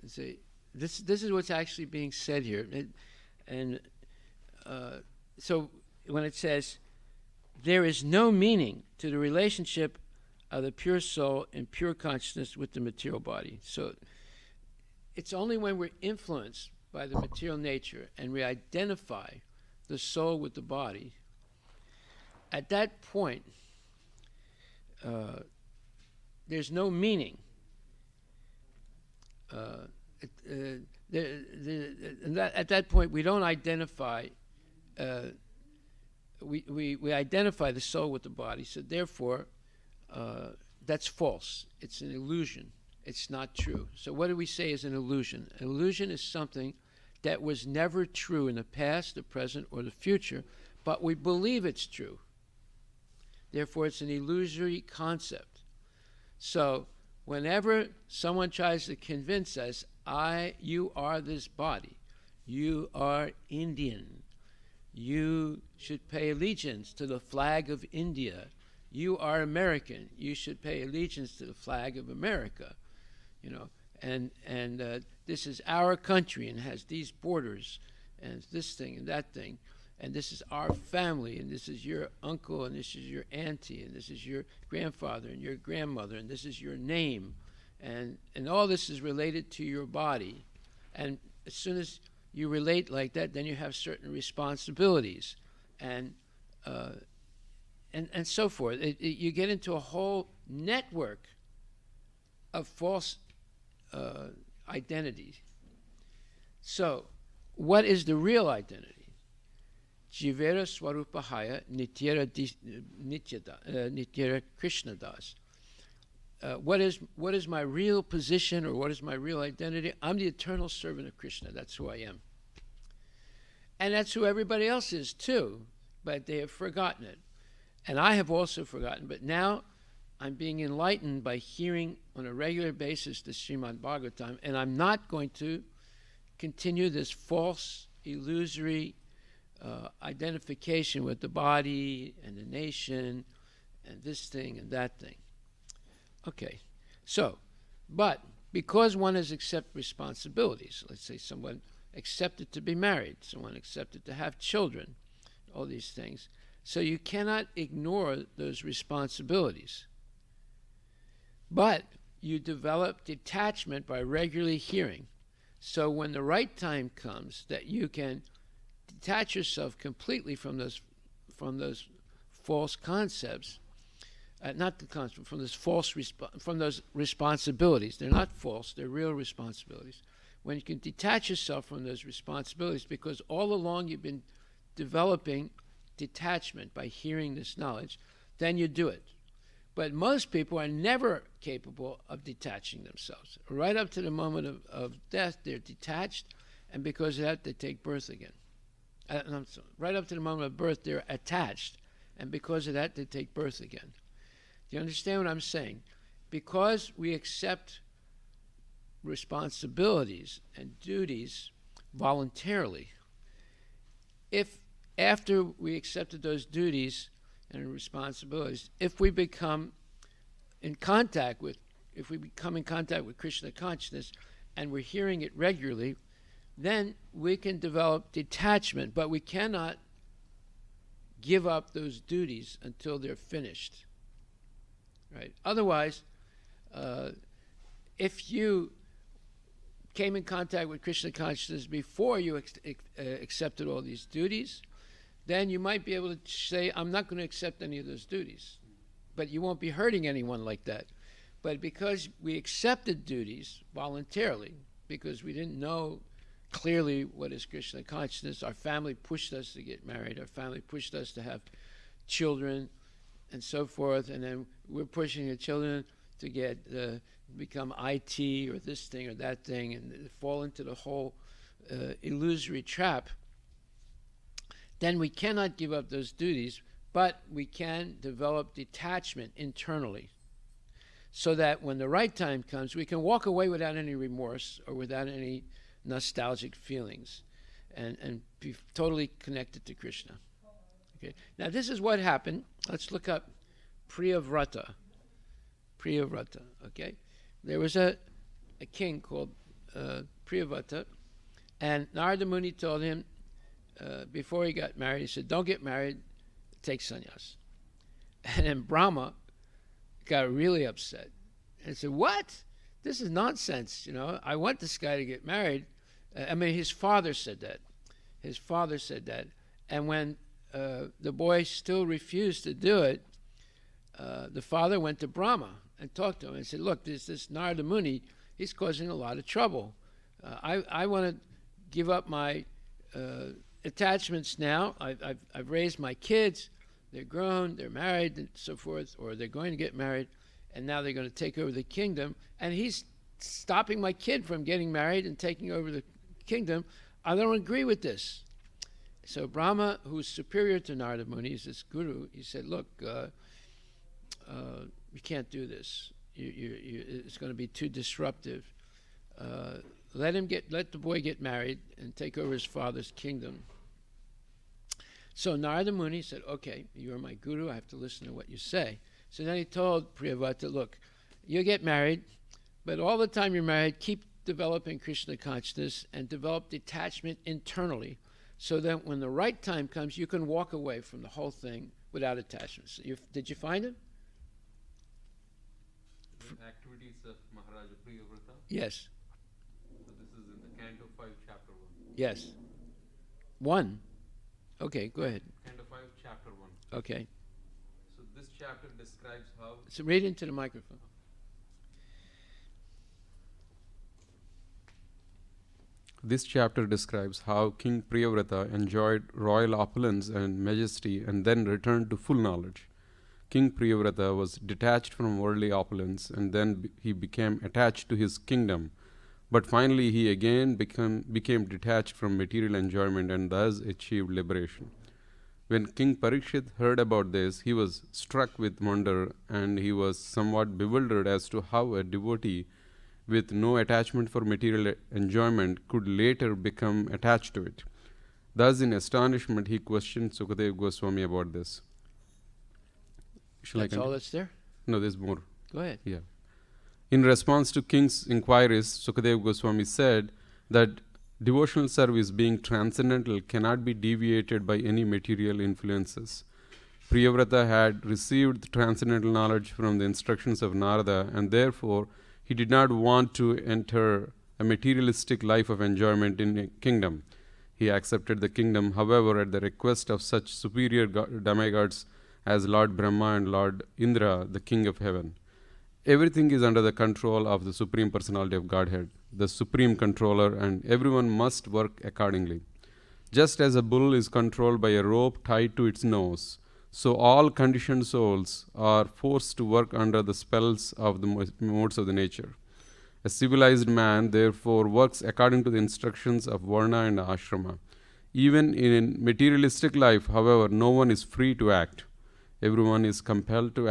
You see, this is what's actually being said here, so when it says there is no meaning to the relationship of the pure soul and pure consciousness with the material body. So it's only when we're influenced by the material nature and we identify the soul with the body, at that point, there's no meaning. At that point, we don't identify. We identify the soul with the body. So therefore, that's false. It's an illusion. It's not true. So what do we say is an illusion? An illusion is something that was never true in the past, the present, or the future, but we believe it's true. Therefore, it's an illusory concept. So whenever someone tries to convince us, you are this body, you are Indian, you should pay allegiance to the flag of India, you are American, you should pay allegiance to the flag of America, and this is our country and has these borders and this thing and that thing, and this is our family, and this is your uncle, and this is your auntie, and this is your grandfather and your grandmother, and this is your name, and all this is related to your body. And as soon as you relate like that, then you have certain responsibilities, and so forth. You get into a whole network of false identities. So, what is the real identity? Jivera Swarupahaya Nityera Krishna Das. What is my real position, or what is my real identity? I'm the eternal servant of Krishna. That's who I am. And that's who everybody else is too, but they have forgotten it. And I have also forgotten, but now I'm being enlightened by hearing on a regular basis the Srimad Bhagavatam, and I'm not going to continue this false, illusory identification with the body and the nation and this thing and that thing. Okay, so, but because one has accepted responsibilities, let's say someone accepted to be married, someone accepted to have children, all these things, so you cannot ignore those responsibilities. But you develop detachment by regularly hearing. So when the right time comes that you can detach yourself completely from those false concepts, not the concept, from those responsibilities. They're not false, they're real responsibilities. When you can detach yourself from those responsibilities, because all along you've been developing detachment by hearing this knowledge, then you do it. But most people are never capable of detaching themselves. Right up to the moment of death, they're detached, and because of that, they take birth again. Right up to the moment of birth, they're attached, and because of that, they take birth again. Do you understand what I'm saying? Because we accept responsibilities and duties voluntarily, if after we accepted those duties and responsibilities, if we become in contact with Krishna consciousness and we're hearing it regularly, then we can develop detachment, but we cannot give up those duties until they're finished. Right? Otherwise, if you came in contact with Krishna consciousness before you accepted all these duties, then you might be able to say, I'm not going to accept any of those duties. But you won't be hurting anyone like that. But because we accepted duties voluntarily, because we didn't know clearly what is Krishna consciousness, our family pushed us to get married, our family pushed us to have children, and so forth, and then we're pushing the children to get become IT or this thing or that thing, and fall into the whole illusory trap. Then we cannot give up those duties, but we can develop detachment internally. so that when the right time comes, we can walk away without any remorse or without any nostalgic feelings and be totally connected to Krishna. Okay. Now this is what happened. Let's look up Priyavrata. Priyavrata, okay? There was a king called Priyavrata, and Narada Muni told him before he got married, he said, don't get married, take sannyas. And then Brahma got really upset and said, what? This is nonsense, I want this guy to get married. His father said that. His father said that. And when the boy still refused to do it, the father went to Brahma and talked to him and said, look, this Narada Muni, he's causing a lot of trouble. I want to give up my attachments now. I've raised my kids. They're grown, they're married, and so forth, or they're going to get married, and now they're going to take over the kingdom. And he's stopping my kid from getting married and taking over the kingdom. I don't agree with this. So Brahma, who's superior to Narada Muni, is this guru, he said, look, you can't do this. It's going to be too disruptive. Let the boy get married and take over his father's kingdom. So Narada Muni said, okay, you're my guru, I have to listen to what you say. So then he told Priyavrata, look, you get married, but all the time you're married, keep developing Krishna consciousness and develop detachment internally, so that when the right time comes, you can walk away from the whole thing without attachments. Did you find it? The activities of Maharaja Priyavrata. Yes. So this is in the Canto 5, Chapter 1. Yes. 1. Okay, go ahead. Canto 5, Chapter 1. Okay. So this chapter describes how... So read into the microphone. This chapter describes how King Priyavrata enjoyed royal opulence and majesty and then returned to full knowledge. King Priyavrata was detached from worldly opulence and then he became attached to his kingdom. But finally he again became detached from material enjoyment and thus achieved liberation. When King Parikshit heard about this, he was struck with wonder and he was somewhat bewildered as to how a devotee with no attachment for material enjoyment could later become attached to it. Thus, in astonishment, he questioned Sukadeva Goswami about this. That's all that's there? No, there's more. Go ahead. Yeah. In response to King's inquiries, Sukadeva Goswami said that devotional service, being transcendental, cannot be deviated by any material influences. Priyavrata had received transcendental knowledge from the instructions of Narada, and therefore he did not want to enter a materialistic life of enjoyment in a kingdom. He accepted the kingdom, however, at the request of such superior demigods as Lord Brahma and Lord Indra, the king of heaven. Everything is under the control of the Supreme Personality of Godhead, the supreme controller, and everyone must work accordingly. Just as a bull is controlled by a rope tied to its nose, so all conditioned souls are forced to work under the spells of the modes of the nature. A civilized man, therefore, works according to the instructions of Varna and Ashrama. Even in materialistic life, however, no one is free to act. Everyone is compelled to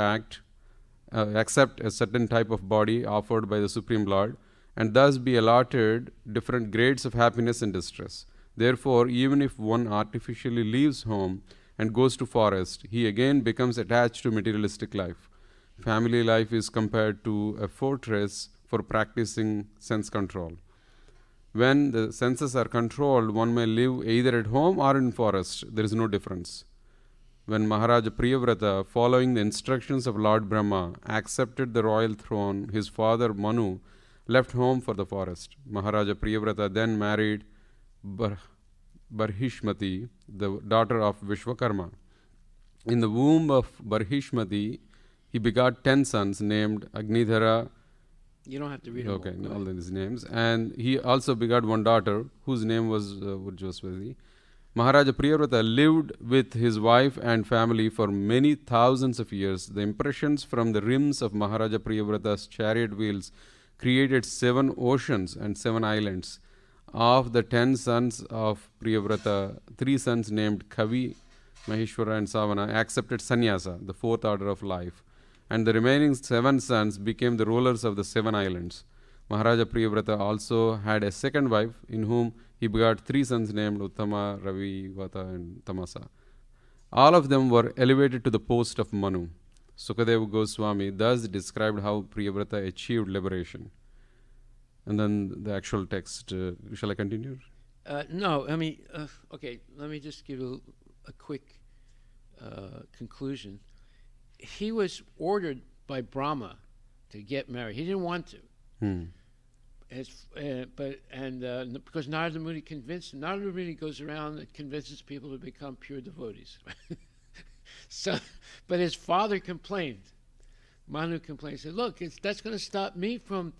accept a certain type of body offered by the Supreme Lord, and thus be allotted different grades of happiness and distress. Therefore, even if one artificially leaves home and goes to forest, he again becomes attached to materialistic life. Family life is compared to a fortress for practicing sense control. When the senses are controlled, one may live either at home or in forest. There is no difference. When Maharaja Priyavrata, following the instructions of Lord Brahma, accepted the royal throne, his father Manu left home for the forest. Maharaja Priyavrata then married Barhishmati, the daughter of Vishwakarma. In the womb of Barhishmati, he begot 10 sons named Agnidhara. You don't have to read Okay, them all. all these names. And he also begot one daughter whose name was Urjvaswati. Maharaja Priyavrata lived with his wife and family for many thousands of years. The impressions from the rims of Maharaja Priyavrata's chariot wheels created 7 oceans and 7 islands. Of the 10 sons of Priyavrata, 3 sons named Kavi, Maheshwara and Savana accepted sannyasa, the 4th order of life. and the remaining 7 sons became the rulers of the 7 islands. Maharaja Priyavrata also had a second wife, in whom he begot 3 sons named Uttama, Ravi, Vata, and Tamasa. All of them were elevated to the post of Manu. Sukadeva Goswami thus described how Priyavrata achieved liberation. And then the actual text. Shall I continue? No, I mean, okay, let me just give a quick conclusion. He was ordered by Brahma to get married. He didn't want to. Because Narada Muni convinced him. Narada Muni goes around and convinces people to become pure devotees. But his father complained. Manu complained. Said, "Look, that's going to stop me from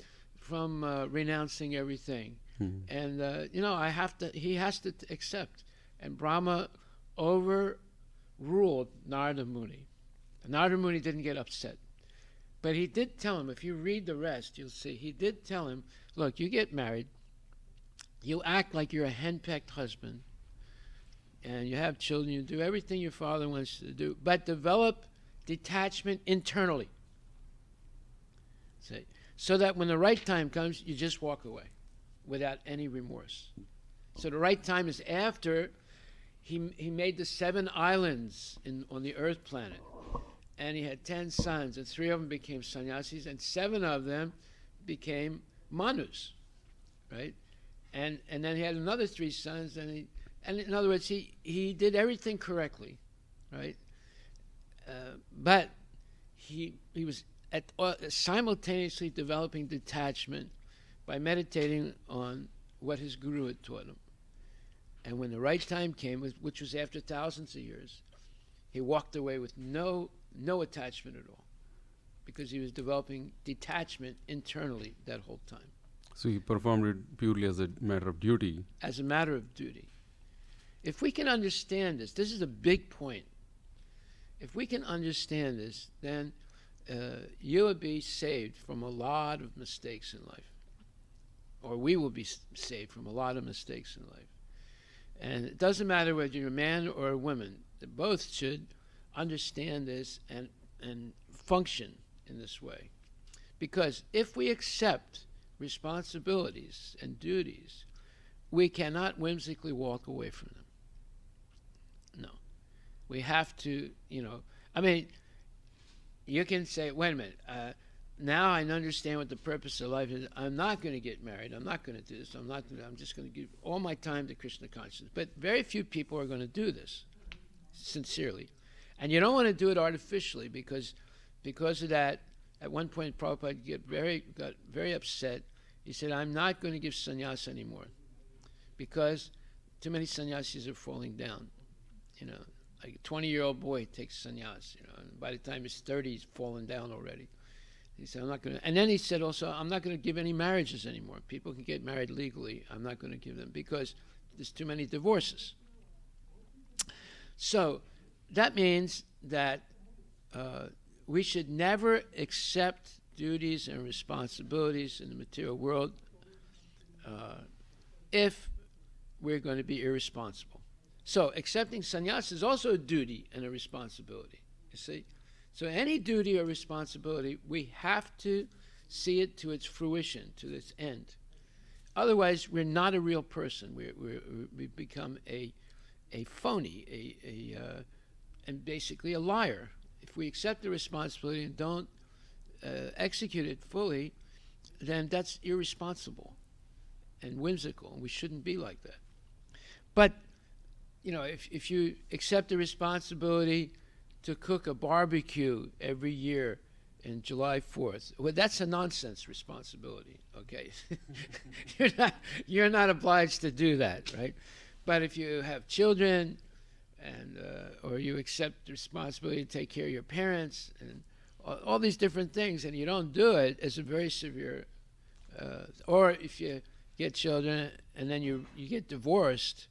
renouncing everything, and he has to accept." And Brahma overruled Narada Muni. Narada Muni didn't get upset. But he did tell him, if you read the rest, you'll see, he did tell him, look, you get married, you act like you're a henpecked husband, and you have children, you do everything your father wants you to do, but develop detachment internally. See? So that when the right time comes, you just walk away without any remorse. So the right time is after he made the 7 islands on the earth planet. And he had 10 sons, and 3 of them became sannyasis, and 7 of them became manus, right? And then he had another 3 sons, and in other words, he did everything correctly, right? But he was simultaneously developing detachment by meditating on what his guru had taught him. And when the right time came, which was after thousands of years, he walked away with no attachment at all, because he was developing detachment internally that whole time. So he performed it purely as a matter of duty. As a matter of duty. If we can understand this is a big point. If we can understand this, then you will be saved from a lot of mistakes in life. Or we will be saved from a lot of mistakes in life. And it doesn't matter whether you're a man or a woman, both should understand this and function in this way. Because if we accept responsibilities and duties, we cannot whimsically walk away from them. No. We have to, you can say, wait a minute, now I understand what the purpose of life is. I'm not going to get married. I'm not going to do this. I'm just going to give all my time to Krishna consciousness. But very few people are going to do this sincerely. And you don't want to do it artificially, because of that, at one point Prabhupada got very upset. He said, I'm not going to give sannyas anymore, because too many sannyasis are falling down. Like a 20-year-old boy takes sannyas, and by the time he's 30, he's fallen down already. He said, I'm not going to. And then he said also, I'm not going to give any marriages anymore. People can get married legally. I'm not going to give them, because there's too many divorces. So that means that we should never accept duties and responsibilities in the material world if we're going to be irresponsible. So accepting sannyas is also a duty and a responsibility, you see. So any duty or responsibility, we have to see it to its fruition, to its end. Otherwise, we're not a real person. We become a phony, and basically a liar. If we accept the responsibility and don't execute it fully, then that's irresponsible and whimsical, and we shouldn't be like that. But, if you accept the responsibility to cook a barbecue every year in July 4th, well, that's a nonsense responsibility, okay? You're not obliged to do that, right? But if you have children, and or you accept the responsibility to take care of your parents, and all these different things, and you don't do it, it's a very severe, or if you get children and then you get divorced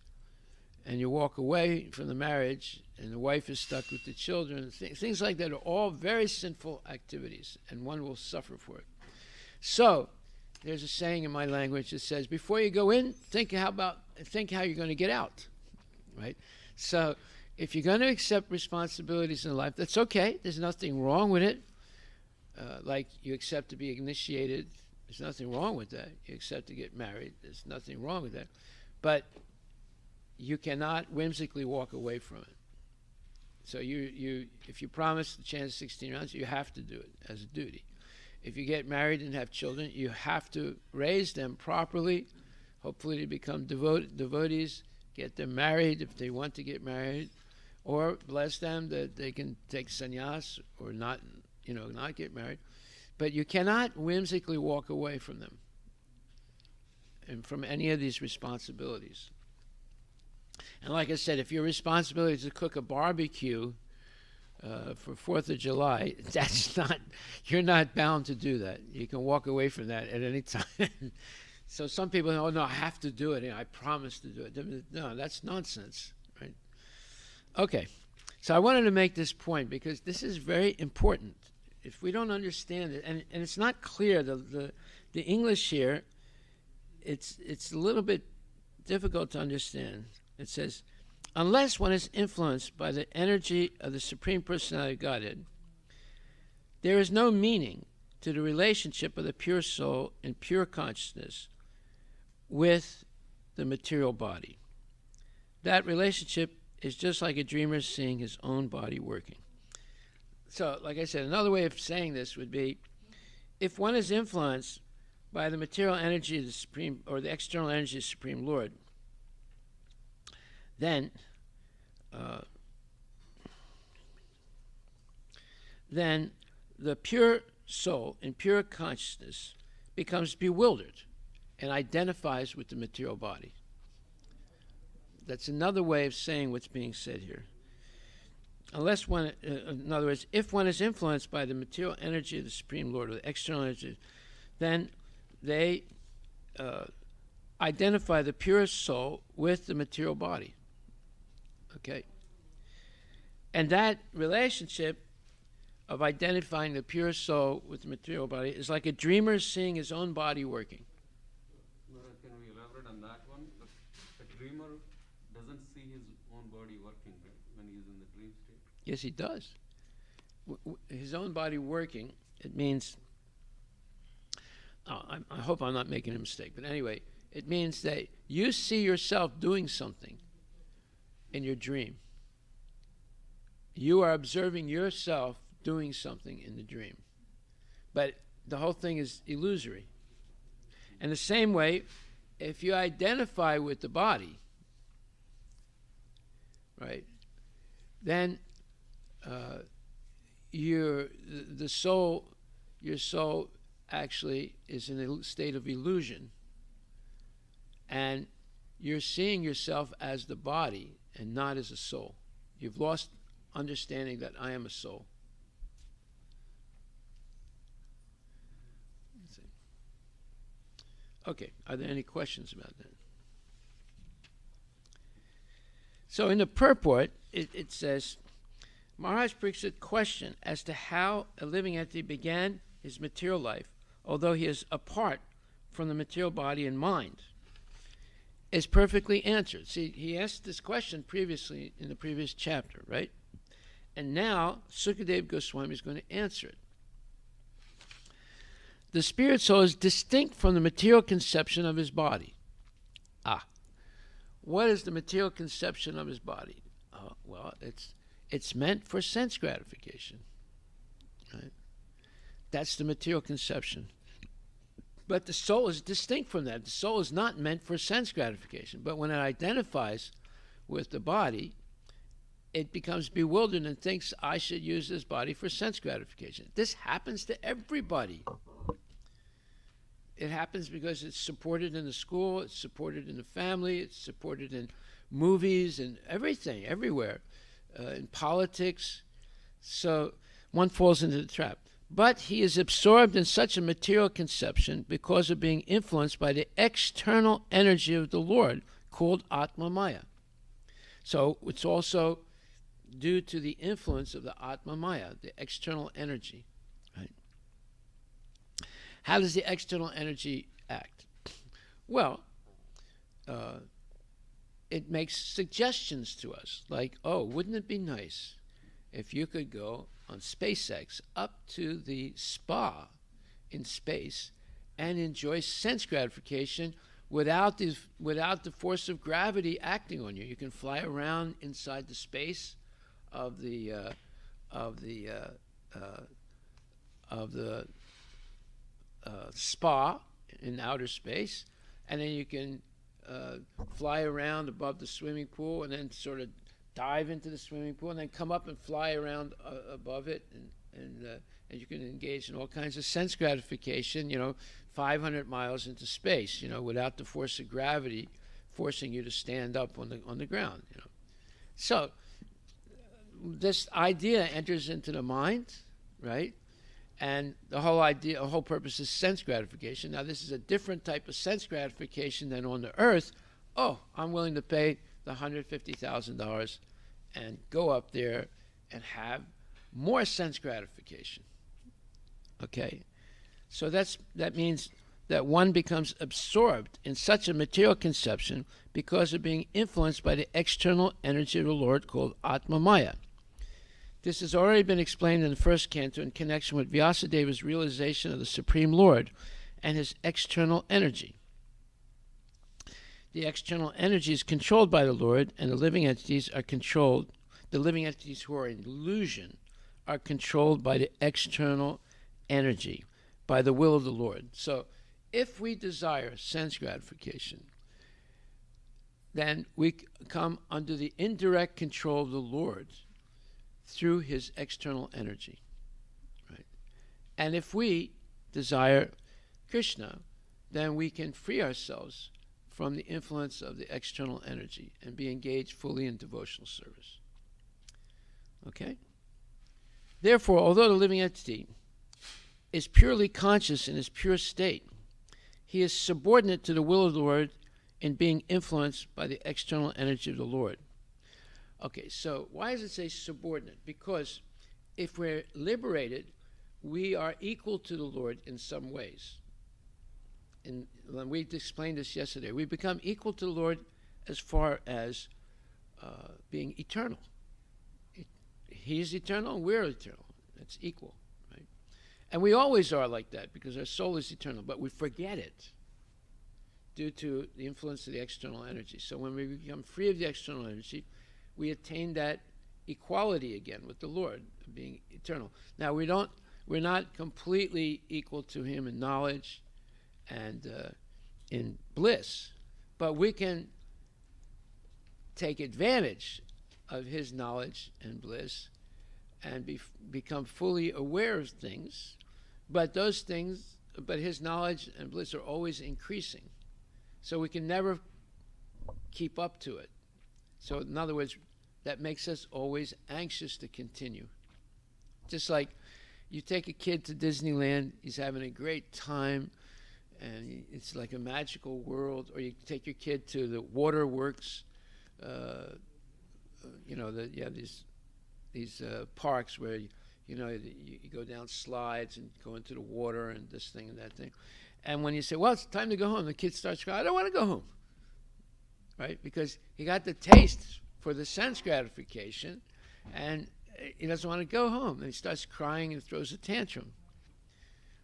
and you walk away from the marriage and the wife is stuck with the children, things like that are all very sinful activities, and one will suffer for it. So there's a saying in my language that says, before you go in, think how you're going to get out, right? So if you're going to accept responsibilities in life, that's okay. There's nothing wrong with it. like you accept to be initiated. There's nothing wrong with that. You accept to get married. There's nothing wrong with that. But you cannot whimsically walk away from it. So if you promise to chant 16 rounds, you have to do it as a duty. If you get married and have children, you have to raise them properly, hopefully to become devotees, get them married if they want to get married, or bless them that they can take sannyas or not get married. But you cannot whimsically walk away from them and from any of these responsibilities. And like I said, if your responsibility is to cook a barbecue for 4th of July, you're not bound to do that. You can walk away from that at any time. So some people, oh no, I have to do it. I promise to do it. No, that's nonsense, right? Okay, so I wanted to make this point because this is very important. If we don't understand it, and it's not clear, the English here, it's a little bit difficult to understand. It says, unless one is influenced by the energy of the Supreme Personality of Godhead, there is no meaning to the relationship of the pure soul and pure consciousness with the material body. That relationship is just like a dreamer seeing his own body working. So, like I said, another way of saying this would be, if one is influenced by the material energy of the Supreme, or the external energy of the Supreme Lord, then the pure soul and pure consciousness becomes bewildered and identifies with the material body. That's another way of saying what's being said here. Unless one, in other words, if one is influenced by the material energy of the Supreme Lord, or the external energy, then they identify the purest soul with the material body. Okay? And that relationship of identifying the purest soul with the material body is like a dreamer seeing his own body working. Can we elaborate on that one? A dreamer doesn't see his own body working, right, when he's in the dream state? Yes, he does. His own body working, it means, I hope I'm not making a mistake, but anyway, it means that you see yourself doing something in your dream. You are observing yourself doing something in the dream. But the whole thing is illusory. And the same way, if you identify with the body, right, then your soul actually is in a state of illusion, and you're seeing yourself as the body and not as a soul. You've lost understanding that I am a soul. Okay, are there any questions about that? So in the purport, it says, Maharaj Pariksit question as to how a living entity began his material life, although he is apart from the material body and mind, is perfectly answered. See, he asked this question previously in the previous chapter, right? And now Sukadeva Goswami is going to answer it. The spirit soul is distinct from the material conception of his body. What is the material conception of his body? Well, it's meant for sense gratification. Right? That's the material conception. But the soul is distinct from that. The soul is not meant for sense gratification. But when it identifies with the body, it becomes bewildered and thinks, I should use this body for sense gratification. This happens to everybody. It happens because it's supported in the school, it's supported in the family, it's supported in movies and everything, everywhere, in politics. So one falls into the trap. But he is absorbed in such a material conception because of being influenced by the external energy of the Lord, called Atma Maya. So it's also due to the influence of the Atma Maya, the external energy. Right? How does the external energy act? Well, it makes suggestions to us, like, oh, wouldn't it be nice if you could go on SpaceX up to the spa in space and enjoy sense gratification without the force of gravity acting on you. You can fly around inside the space of the spa in outer space, and then you can fly around above the swimming pool, and then sort of dive into the swimming pool, and then come up and fly around above it, and you can engage in all kinds of sense gratification, 500 miles into space, without the force of gravity forcing you to stand up on the ground, So this idea enters into the mind, right? And the whole purpose is sense gratification. Now, this is a different type of sense gratification than on the earth. Oh, I'm willing to pay the $150,000 and go up there and have more sense gratification. Okay? So that means that one becomes absorbed in such a material conception because of being influenced by the external energy of the Lord called Atma Maya. This has already been explained in the first canto in connection with Vyasadeva's realization of the Supreme Lord and his external energy. The external energy is controlled by the Lord, and the living entities who are in illusion are controlled by the external energy, by the will of the Lord. So if we desire sense gratification, then we come under the indirect control of the Lord through his external energy, right? And if we desire Krishna, then we can free ourselves from the influence of the external energy and be engaged fully in devotional service. Okay? Therefore, although the living entity is purely conscious in his pure state, he is subordinate to the will of the Lord in being influenced by the external energy of the Lord. Okay, so why does it say subordinate? Because if we're liberated, we are equal to the Lord in some ways. And we explained this yesterday. We become equal to the Lord as far as being eternal. He is eternal and we're eternal. That's equal, right? And we always are like that because our soul is eternal, but we forget it due to the influence of the external energy. So when we become free of the external energy, we attain that equality again with the Lord, being eternal. Now we're not completely equal to him in knowledge and in bliss, but we can take advantage of his knowledge and bliss and become fully aware of things, but his knowledge and bliss are always increasing, so we can never keep up to it. So in other words, that makes us always anxious to continue. Just like you take a kid to Disneyland, he's having a great time, and it's like a magical world. Or you take your kid to the waterworks, these parks where you go down slides and go into the water and this thing and that thing. And when you say, well, it's time to go home, the kid starts crying, I don't want to go home. Right? Because he got the taste for the sense gratification, and he doesn't want to go home. And he starts crying and throws a tantrum.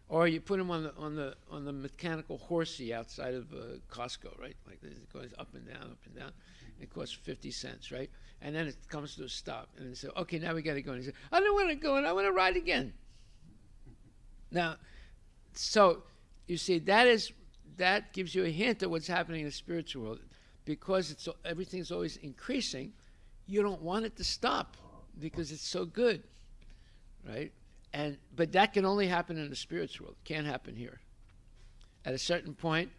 Or you put him on the mechanical horsey outside of Costco, right? Like this, it goes up and down, up and down. It costs 50 cents, right? And then it comes to a stop, and they say, okay, now we got to go. And he says, I don't want to go, and I want to ride again. Now, so you see, that gives you a hint of what's happening in the spiritual world. Because everything's always increasing, you don't want it to stop because it's so good, right? But that can only happen in the spiritual world. It can't happen here. At a certain point,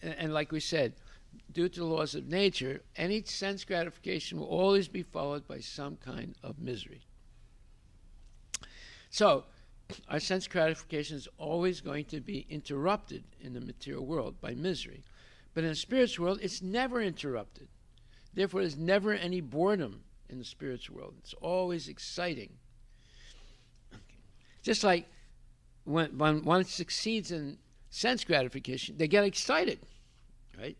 and like we said, due to the laws of nature, any sense gratification will always be followed by some kind of misery. So, our sense gratification is always going to be interrupted in the material world by misery. But in the spiritual world, it's never interrupted. Therefore, there's never any boredom in the spiritual world. It's always exciting. Okay. Just like when one succeeds in sense gratification, they get excited, right?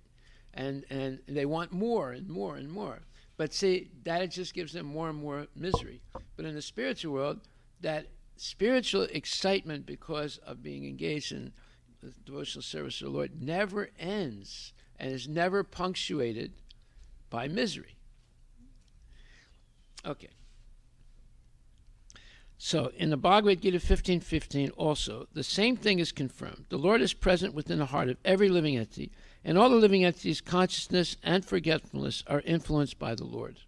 And they want more and more and more. But see, that just gives them more and more misery. But in the spiritual world, that spiritual excitement because of being engaged in the devotional service of the Lord never ends and is never punctuated by misery. Okay. So in the Bhagavad Gita 15:15 also, the same thing is confirmed. The Lord is present within the heart of every living entity, and all the living entities' consciousness and forgetfulness are influenced by the Lord.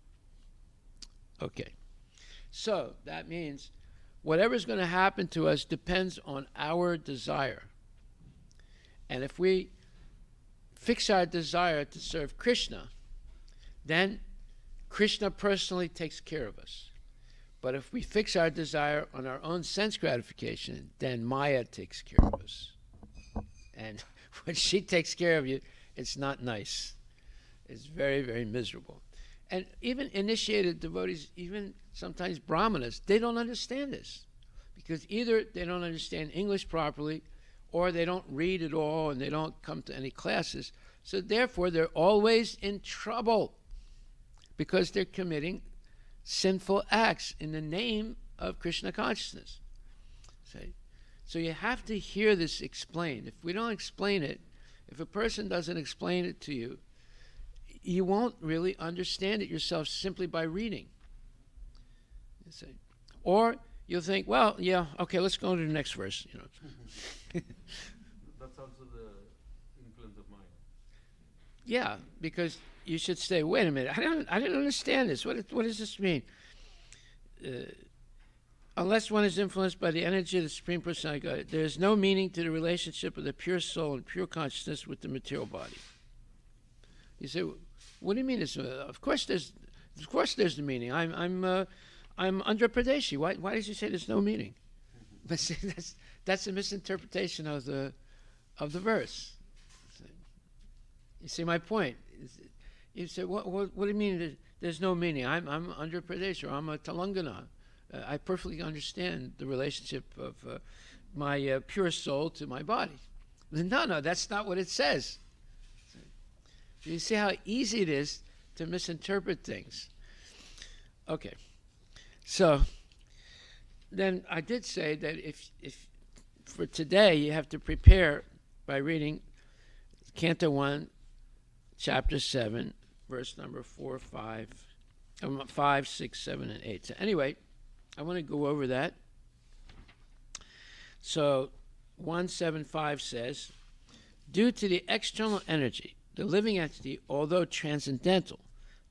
Okay. So that means whatever's going to happen to us depends on our desire. And if we fix our desire to serve Krishna, then Krishna personally takes care of us. But if we fix our desire on our own sense gratification, then Maya takes care of us. And when she takes care of you, it's not nice. It's very, very miserable. And even initiated devotees, even sometimes brahmanas, they don't understand this. Because either they don't understand English properly, or they don't read at all, and they don't come to any classes. So therefore, they're always in trouble because they're committing sinful acts in the name of Krishna consciousness. See? So you have to hear this explained. If we don't explain it, if a person doesn't explain it to you, you won't really understand it yourself simply by reading. You see? Or you'll think, well, yeah, okay, let's go to the next verse. You know. That's also the influence of Maya. Yeah, because you should say, wait a minute, I didn't understand this. What does this mean? Unless one is influenced by the energy of the Supreme Personality of God, there is no meaning to the relationship of the pure soul and pure consciousness with the material body. You say, what do you mean? Of course there's the meaning. I'm Andhra Pradeshi. Why did you say there's no meaning? But see, that's a misinterpretation of the verse. You see my point? You say, what do you mean there's no meaning? I'm Andhra Pradesh, or I'm a Telangana. I perfectly understand the relationship of my pure soul to my body. No, that's not what it says. You see how easy it is to misinterpret things. Okay. So then I did say that if for today you have to prepare by reading Canto 1, Chapter 7, verse number 4, 5, 6, 7, and 8. So anyway, I want to go over that. So 175 says, due to the external energy, the living entity, although transcendental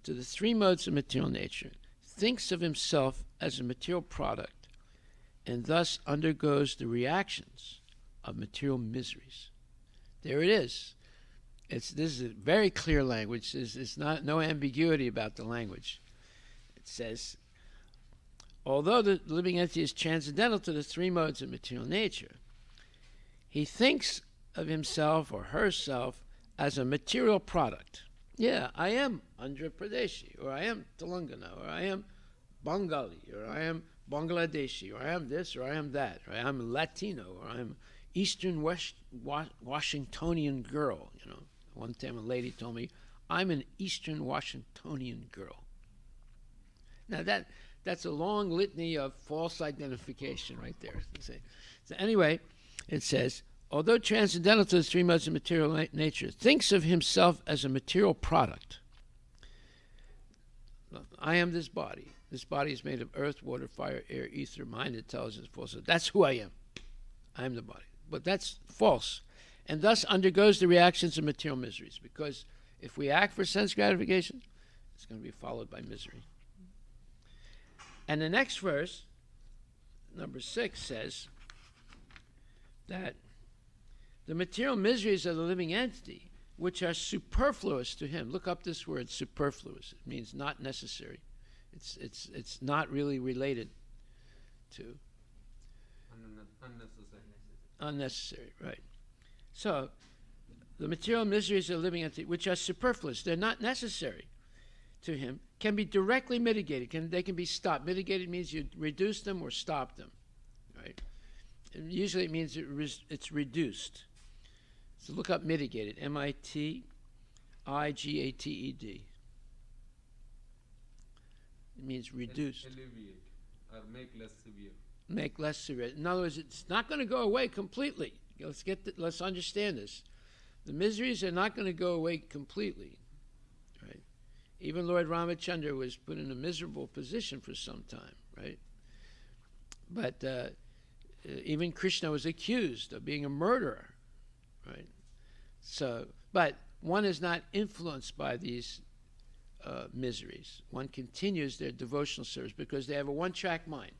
to the three modes of material nature, thinks of himself as a material product and thus undergoes the reactions of material miseries. There it is. This is a very clear language. There's no ambiguity about the language. It says, although the living entity is transcendental to the three modes of material nature, he thinks of himself or herself as a material product. Yeah, I am Andhra Pradeshi, or I am Telangana, or I am Bengali, or I am Bangladeshi, or I am this, or I am that, or I am Latino, or I am Eastern Washingtonian girl, you know. One time a lady told me, I'm an Eastern Washingtonian girl. Now that's a long litany of false identification right there. So anyway, it says, although transcendental to the three modes of material nature, thinks of himself as a material product. I am this body. This body is made of earth, water, fire, air, ether, mind, intelligence, force. That's who I am. I am the body. But that's false. And thus undergoes the reactions of material miseries. Because if we act for sense gratification, it's going to be followed by misery. And the next verse, number 6, says that the material miseries of the living entity, which are superfluous to him. Look up this word, superfluous. It means not necessary. It's not really related to. Unnecessary, right. So, the material miseries of the living entity, which are superfluous, they're not necessary to him, can be directly mitigated. They can be stopped. Mitigated means you reduce them or stop them, right? And usually it means it's reduced. So look up mitigated, M-I-T-I-G-A-T-E-D. It means reduced. Alleviate or make less severe. Make less severe. In other words, it's not going to go away completely. Let's understand this. The miseries are not going to go away completely, right? Even Lord Ramachandra was put in a miserable position for some time, right? But even Krishna was accused of being a murderer, right? So, but one is not influenced by these miseries. One continues their devotional service because they have a one-track mind.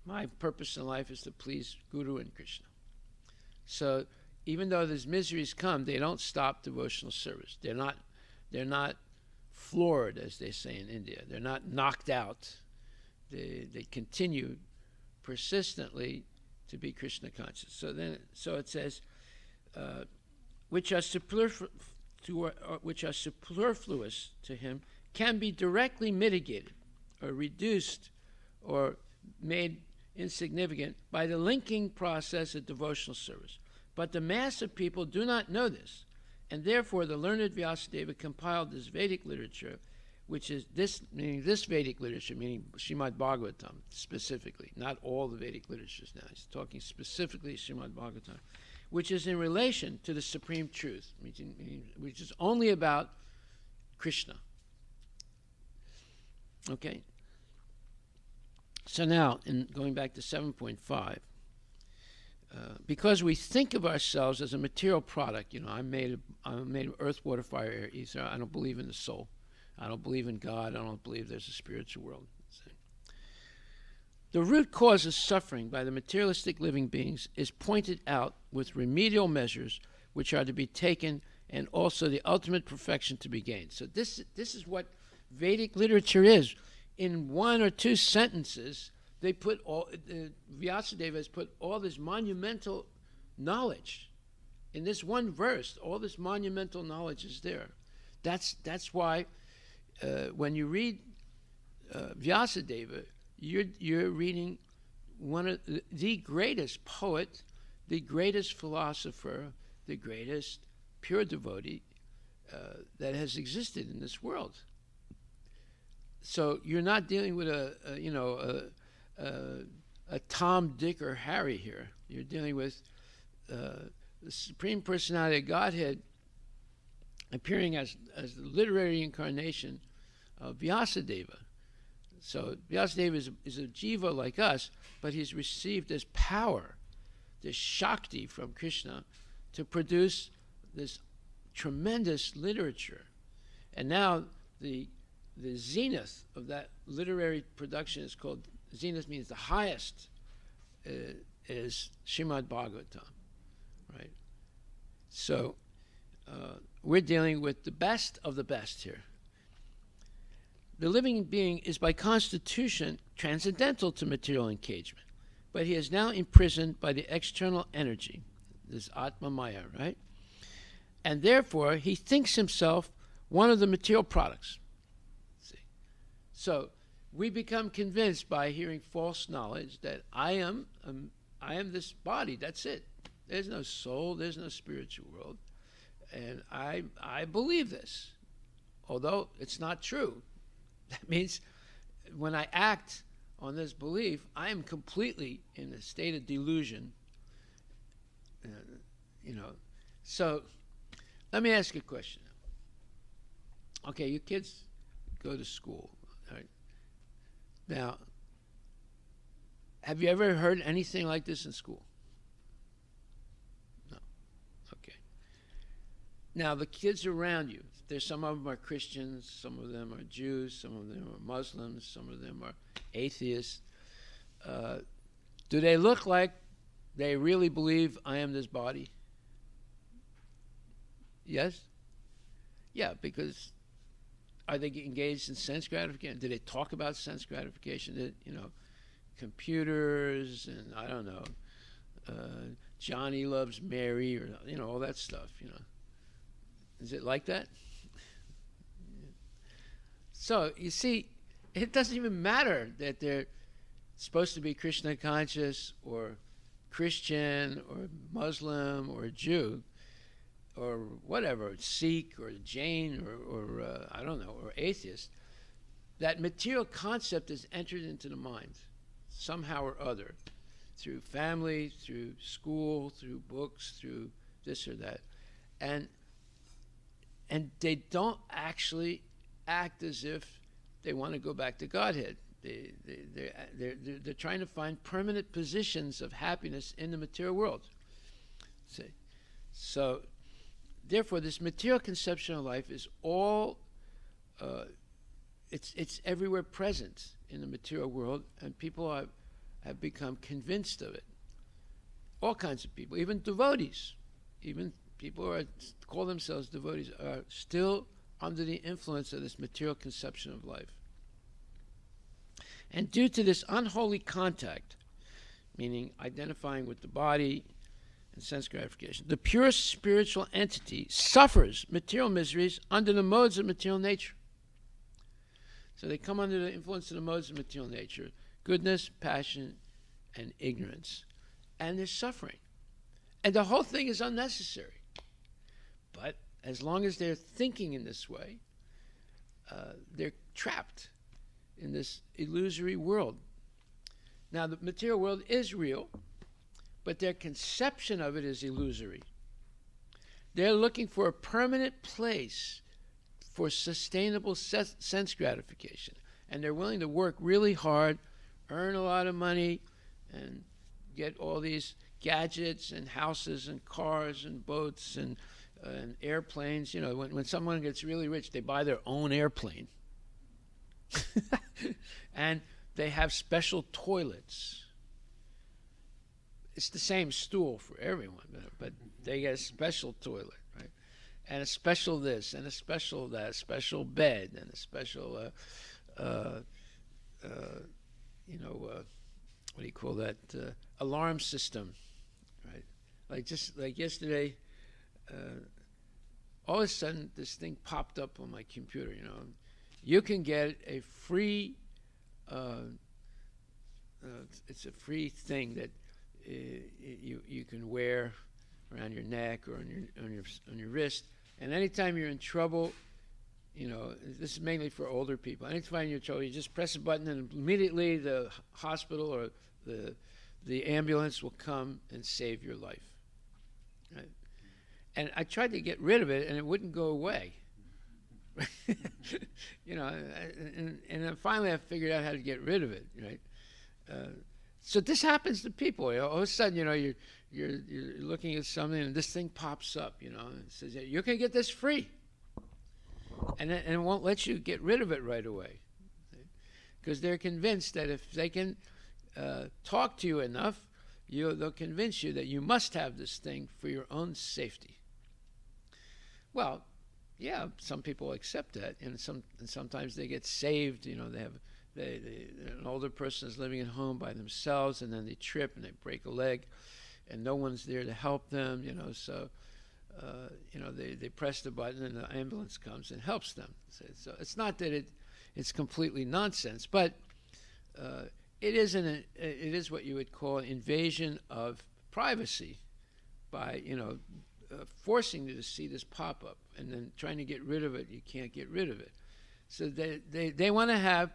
My purpose in life is to please Guru and Krishna. So even though these miseries come, they don't stop devotional service. They're not floored, as they say in India. They're not knocked out. They continue persistently to be Krishna conscious. So it says, which are superfluous to him, can be directly mitigated or reduced or made insignificant by the linking process of devotional service. But the mass of people do not know this, and therefore the learned Vyasadeva compiled this Vedic literature, which is this Vedic literature, meaning Srimad Bhagavatam specifically, not all the Vedic literatures now. He's talking specifically Srimad Bhagavatam, which is in relation to the supreme truth, which is only about Krishna. Okay? So now, in going back to 7.5, because we think of ourselves as a material product, I'm made of earth, water, fire, air, ether. I don't believe in the soul. I don't believe in God. I don't believe there's a spiritual world. The root cause of suffering by the materialistic living beings is pointed out with remedial measures which are to be taken, and also the ultimate perfection to be gained. So this is what Vedic literature is. In one or two sentences, they put Vyasadeva has put all this monumental knowledge in this one verse. All this monumental knowledge is there. That's why when you read Vyasadeva, you're reading one of the greatest poet, the greatest philosopher, the greatest pure devotee that has existed in this world. So you're not dealing with a Tom, Dick, or Harry here. You're dealing with the Supreme Personality of Godhead appearing as the literary incarnation of Vyasadeva. So Vyasadeva is a jiva like us, but he's received this power, this Shakti from Krishna to produce this tremendous literature. And now the zenith of that literary production is called, zenith means the highest, is Srimad Bhagavatam, right? So we're dealing with the best of the best here. The living being is by constitution transcendental to material engagement, but he is now imprisoned by the external energy, this Atma Maya, right? And therefore he thinks himself one of the material products. So we become convinced by hearing false knowledge that I am this body. That's it. There's no soul. There's no spiritual world, and I believe this, although it's not true. That means when I act on this belief, I am completely in a state of delusion. So let me ask you a question. Okay, you kids go to school. Right. Now, have you ever heard anything like this in school? No. Okay. Now, the kids around you, some of them are Christians, some of them are Jews, some of them are Muslims, some of them are atheists. Do they look like they really believe I am this body? Yes? Yeah, because are they engaged in sense gratification? Do they talk about sense gratification? Computers and I don't know, Johnny loves Mary, or all that stuff. Is it like that? So you see, it doesn't even matter that they're supposed to be Krishna conscious or Christian or Muslim or Jew or whatever, Sikh or Jain or I don't know, or atheist. that material concept is entered into the mind somehow or other, through family, through school, through books, through this or that. And they don't actually act as if they want to go back to Godhead. They're trying to find permanent positions of happiness in the material world. See? So, therefore, this material conception of life is all, it's everywhere present in the material world, and people have become convinced of it. All kinds of people, even devotees, even people who call themselves devotees, are still under the influence of this material conception of life. And due to this unholy contact, meaning identifying with the body and sense gratification, the pure spiritual entity suffers material miseries under the modes of material nature. So they come under the influence of the modes of material nature: goodness, passion, and ignorance. And they're suffering. And the whole thing is unnecessary. But as long as they're thinking in this way, they're trapped in this illusory world. Now, the material world is real, but their conception of it is illusory. They're looking for a permanent place for sustainable sense gratification. And they're willing to work really hard, earn a lot of money, and get all these gadgets and houses and cars and boats and airplanes. You know, when someone gets really rich, they buy their own airplane. And they have special toilets. It's the same stool for everyone, but they get a special toilet, right? And a special this, and a special that, a special bed, and a special, what do you call that? Alarm system, right? Like yesterday, all of a sudden this thing popped up on my computer. You know, you can get a free. It's a free thing that you can wear around your neck or on your wrist, and anytime you're in trouble, you know, this is mainly for older people. Anytime you're in trouble, you just press a button, and immediately the hospital or the ambulance will come and save your life. Right? And I tried to get rid of it, and it wouldn't go away. You know, and then finally I figured out how to get rid of it. Right. So this happens to people. You know, all of a sudden, you know, you're looking at something, and this thing pops up. You know, and it says you can get this free, and it won't let you get rid of it right away, because they're convinced that if they can talk to you enough, they'll convince you that you must have this thing for your own safety. Well, yeah, some people accept that, and sometimes they get saved. You know, an older person is living at home by themselves, and then they trip and they break a leg, and no one's there to help them. You know, so you know, they press the button, and the ambulance comes and helps them. So it's not that it's completely nonsense, but it is what you would call an invasion of privacy by, you know, forcing you to see this pop up, and then trying to get rid of it. You can't get rid of it. So they want to have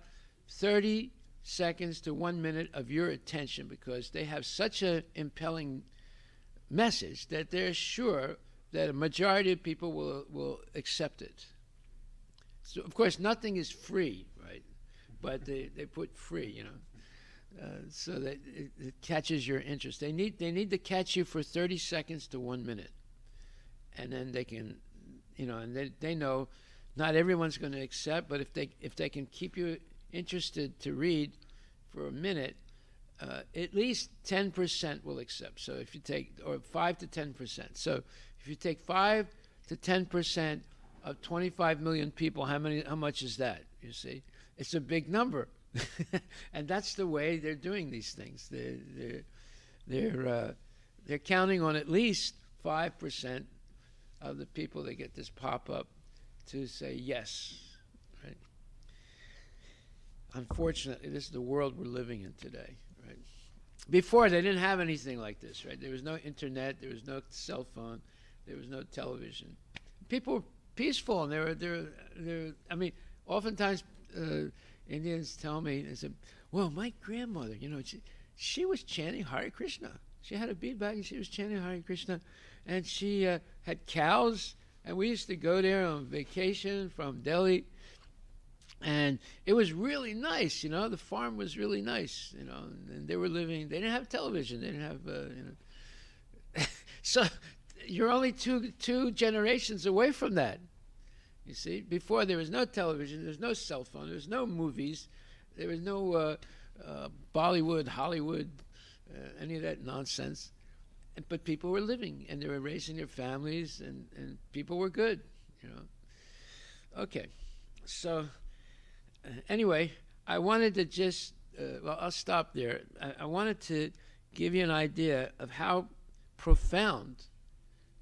30 seconds to 1 minute of your attention, because they have such an impelling message that they're sure that a majority of people will accept it. So of course nothing is free, right? But they put free, you know, so that it catches your interest. They need to catch you for 30 seconds to 1 minute. And then they can, you know, and they know not everyone's going to accept, but if they can keep you interested to read for a minute, at least 10% will accept. So if you take, or 5 to 10%. So if you take 5 to 10% of 25 million people, how much is that? You see, it's a big number, and that's the way they're doing these things. They're counting on at least 5% of the people that get this pop-up to say yes, right? Unfortunately, this is the world we're living in today, right? Before, they didn't have anything like this, right? There was no internet, there was no cell phone, there was no television. People were peaceful, and they were I mean, oftentimes Indians tell me, they said, well, my grandmother, she was chanting Hare Krishna. She had a bead bag and she was chanting Hare Krishna. And she had cows, and we used to go there on vacation from Delhi. And it was really nice, the farm was really nice, and they didn't have television, they didn't have, so you're only two generations away from that. You see, before there was no television, there was no cell phone, there was no movies, there was no Bollywood, Hollywood, any of that nonsense. But people were living, and they were raising their families, and people were good, Okay, so anyway, I wanted to just, I'll stop there. I wanted to give you an idea of how profound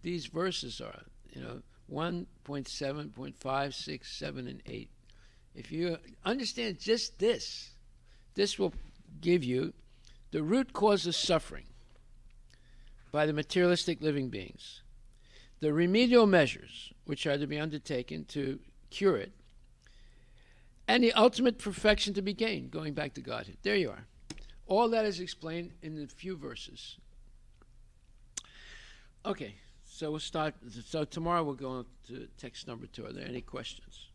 these verses are, 1.7, 0.5, 6, 7, and 8. If you understand just this will give you the root cause of suffering by the materialistic living beings, the remedial measures which are to be undertaken to cure it, and the ultimate perfection to be gained, going back to Godhead. There you are. All that is explained in the few verses. Okay, so we'll start. So tomorrow we'll go on to text number 2. Are there any questions?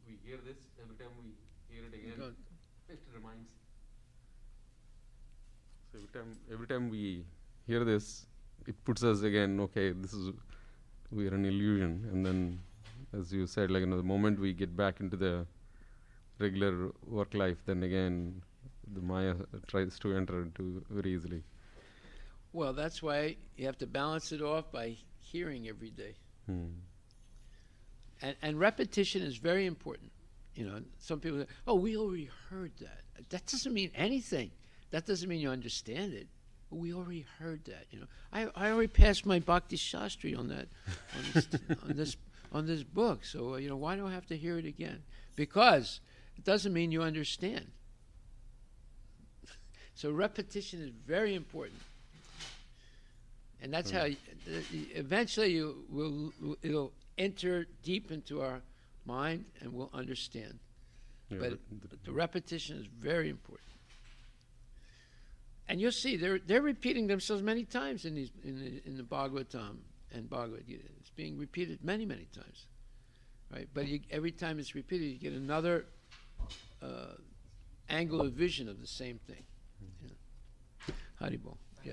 We hear this every time we hear it again. It reminds. So every time we hear this, it puts us again, okay, we are an illusion. And then, as you said, the moment we get back into the regular work life, then again, the Maya tries to enter into very easily. Well, that's why you have to balance it off by hearing every day. And repetition is very important. Some people say, oh, we already heard that. That doesn't mean anything. That doesn't mean you understand it. But we already heard that. I already passed my Bhakti Shastri on that, on this book. So why do I have to hear it again? Because it doesn't mean you understand. So repetition is very important, and that's how eventually it'll enter deep into our mind, and we'll understand. Yeah, but the repetition is very important. And you'll see they're repeating themselves many times in the Bhagavatam and Bhagavad Gita. It's being repeated many times, right? But every time it's repeated, you get another angle of vision of the same thing. Haribol. Yeah.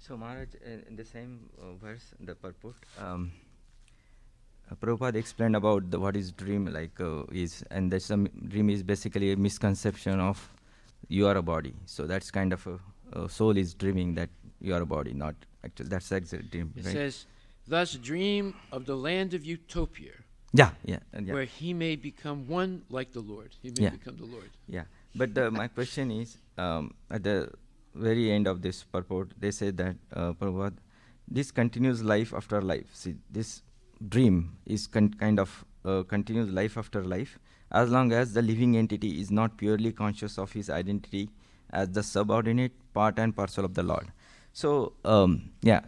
So Maharaj, in the same verse, the purport, Prabhupada explained about what is dream is, and that dream is basically a misconception of you are a body. So that's kind of a soul is dreaming that you are a body, not actually. That's the exact dream. It right? says, "Thus dream of the land of utopia, Yeah. where he may become one like the Lord. He may become the Lord." Yeah, but my question is, at the very end of this purport, they say that Prabhupada, this continues life after life. See, this dream is kind of continues life after life, as long as the living entity is not purely conscious of his identity as the subordinate part and parcel of the Lord. So,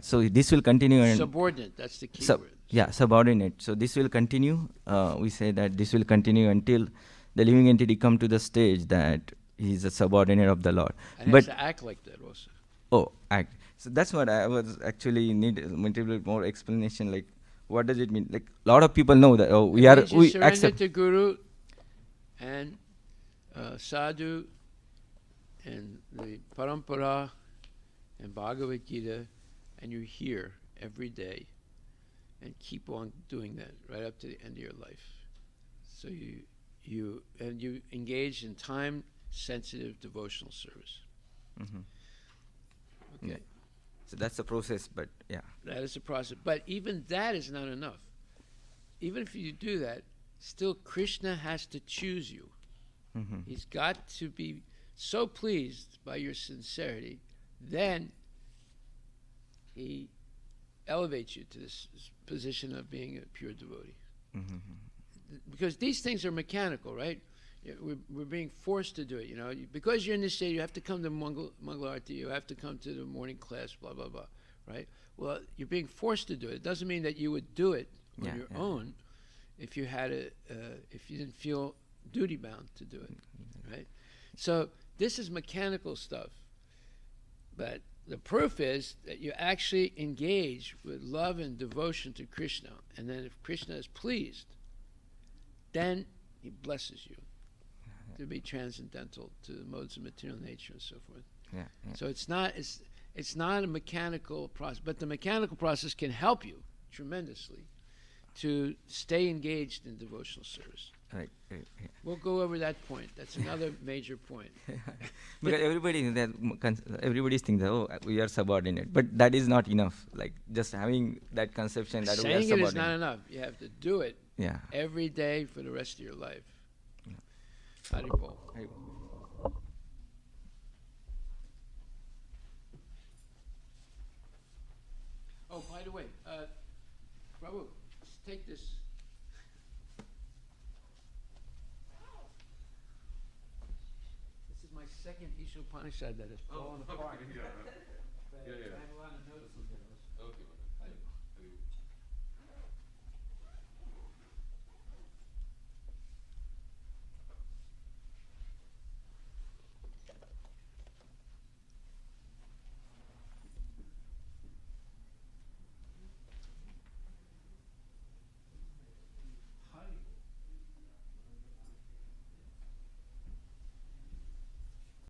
so this will continue. And Subordinate, that's the key word. Yeah, subordinate. So this will continue. We say that this will continue until the living entity come to the stage that he is a subordinate of the Lord. And But has to act like that also. oh, act. So that's what I was actually need a little bit more explanation. Like, what does it mean? Like, a lot of people know that. Oh, we surrender accept. to Guru and Sadhu and the Parampara and Bhagavad Gita, and you hear every day, and keep on doing that right up to the end of your life. So you engage in time-sensitive devotional service. Mm-hmm. Okay. Yeah. So that's the process, but yeah. That is the process. But even that is not enough. Even if you do that, still Krishna has to choose you. Mm-hmm. He's got to be so pleased by your sincerity, then he elevates you to this position of being a pure devotee. Mm-hmm. Because these things are mechanical, right? we're being forced to do it. You know, because you're in this state, you have to come to Mangala Aarti, you have to come to the morning class, blah blah blah, right? Well, you're being forced to do it. It doesn't mean that you would do it on your own if you had if you didn't feel duty bound to do it, right? So this is mechanical stuff, but the proof is that you actually engage with love and devotion to Krishna, and then if Krishna is pleased, then he blesses you to be transcendental to the modes of material nature and so forth. So it's not a mechanical process, but the mechanical process can help you tremendously to stay engaged in devotional service. Right. We'll go over that point. That's another major point. Because everybody's thinking that, oh, we are subordinate, but that is not enough. Like just having that conception that we are Saying it subordinate is not enough. You have to do it every day for the rest of your life. Haribol. Oh, by the way, Prabhu, take this. This is my second Isha Upanishad that has fallen apart. Yeah. I have a lot of notes in there. Okay.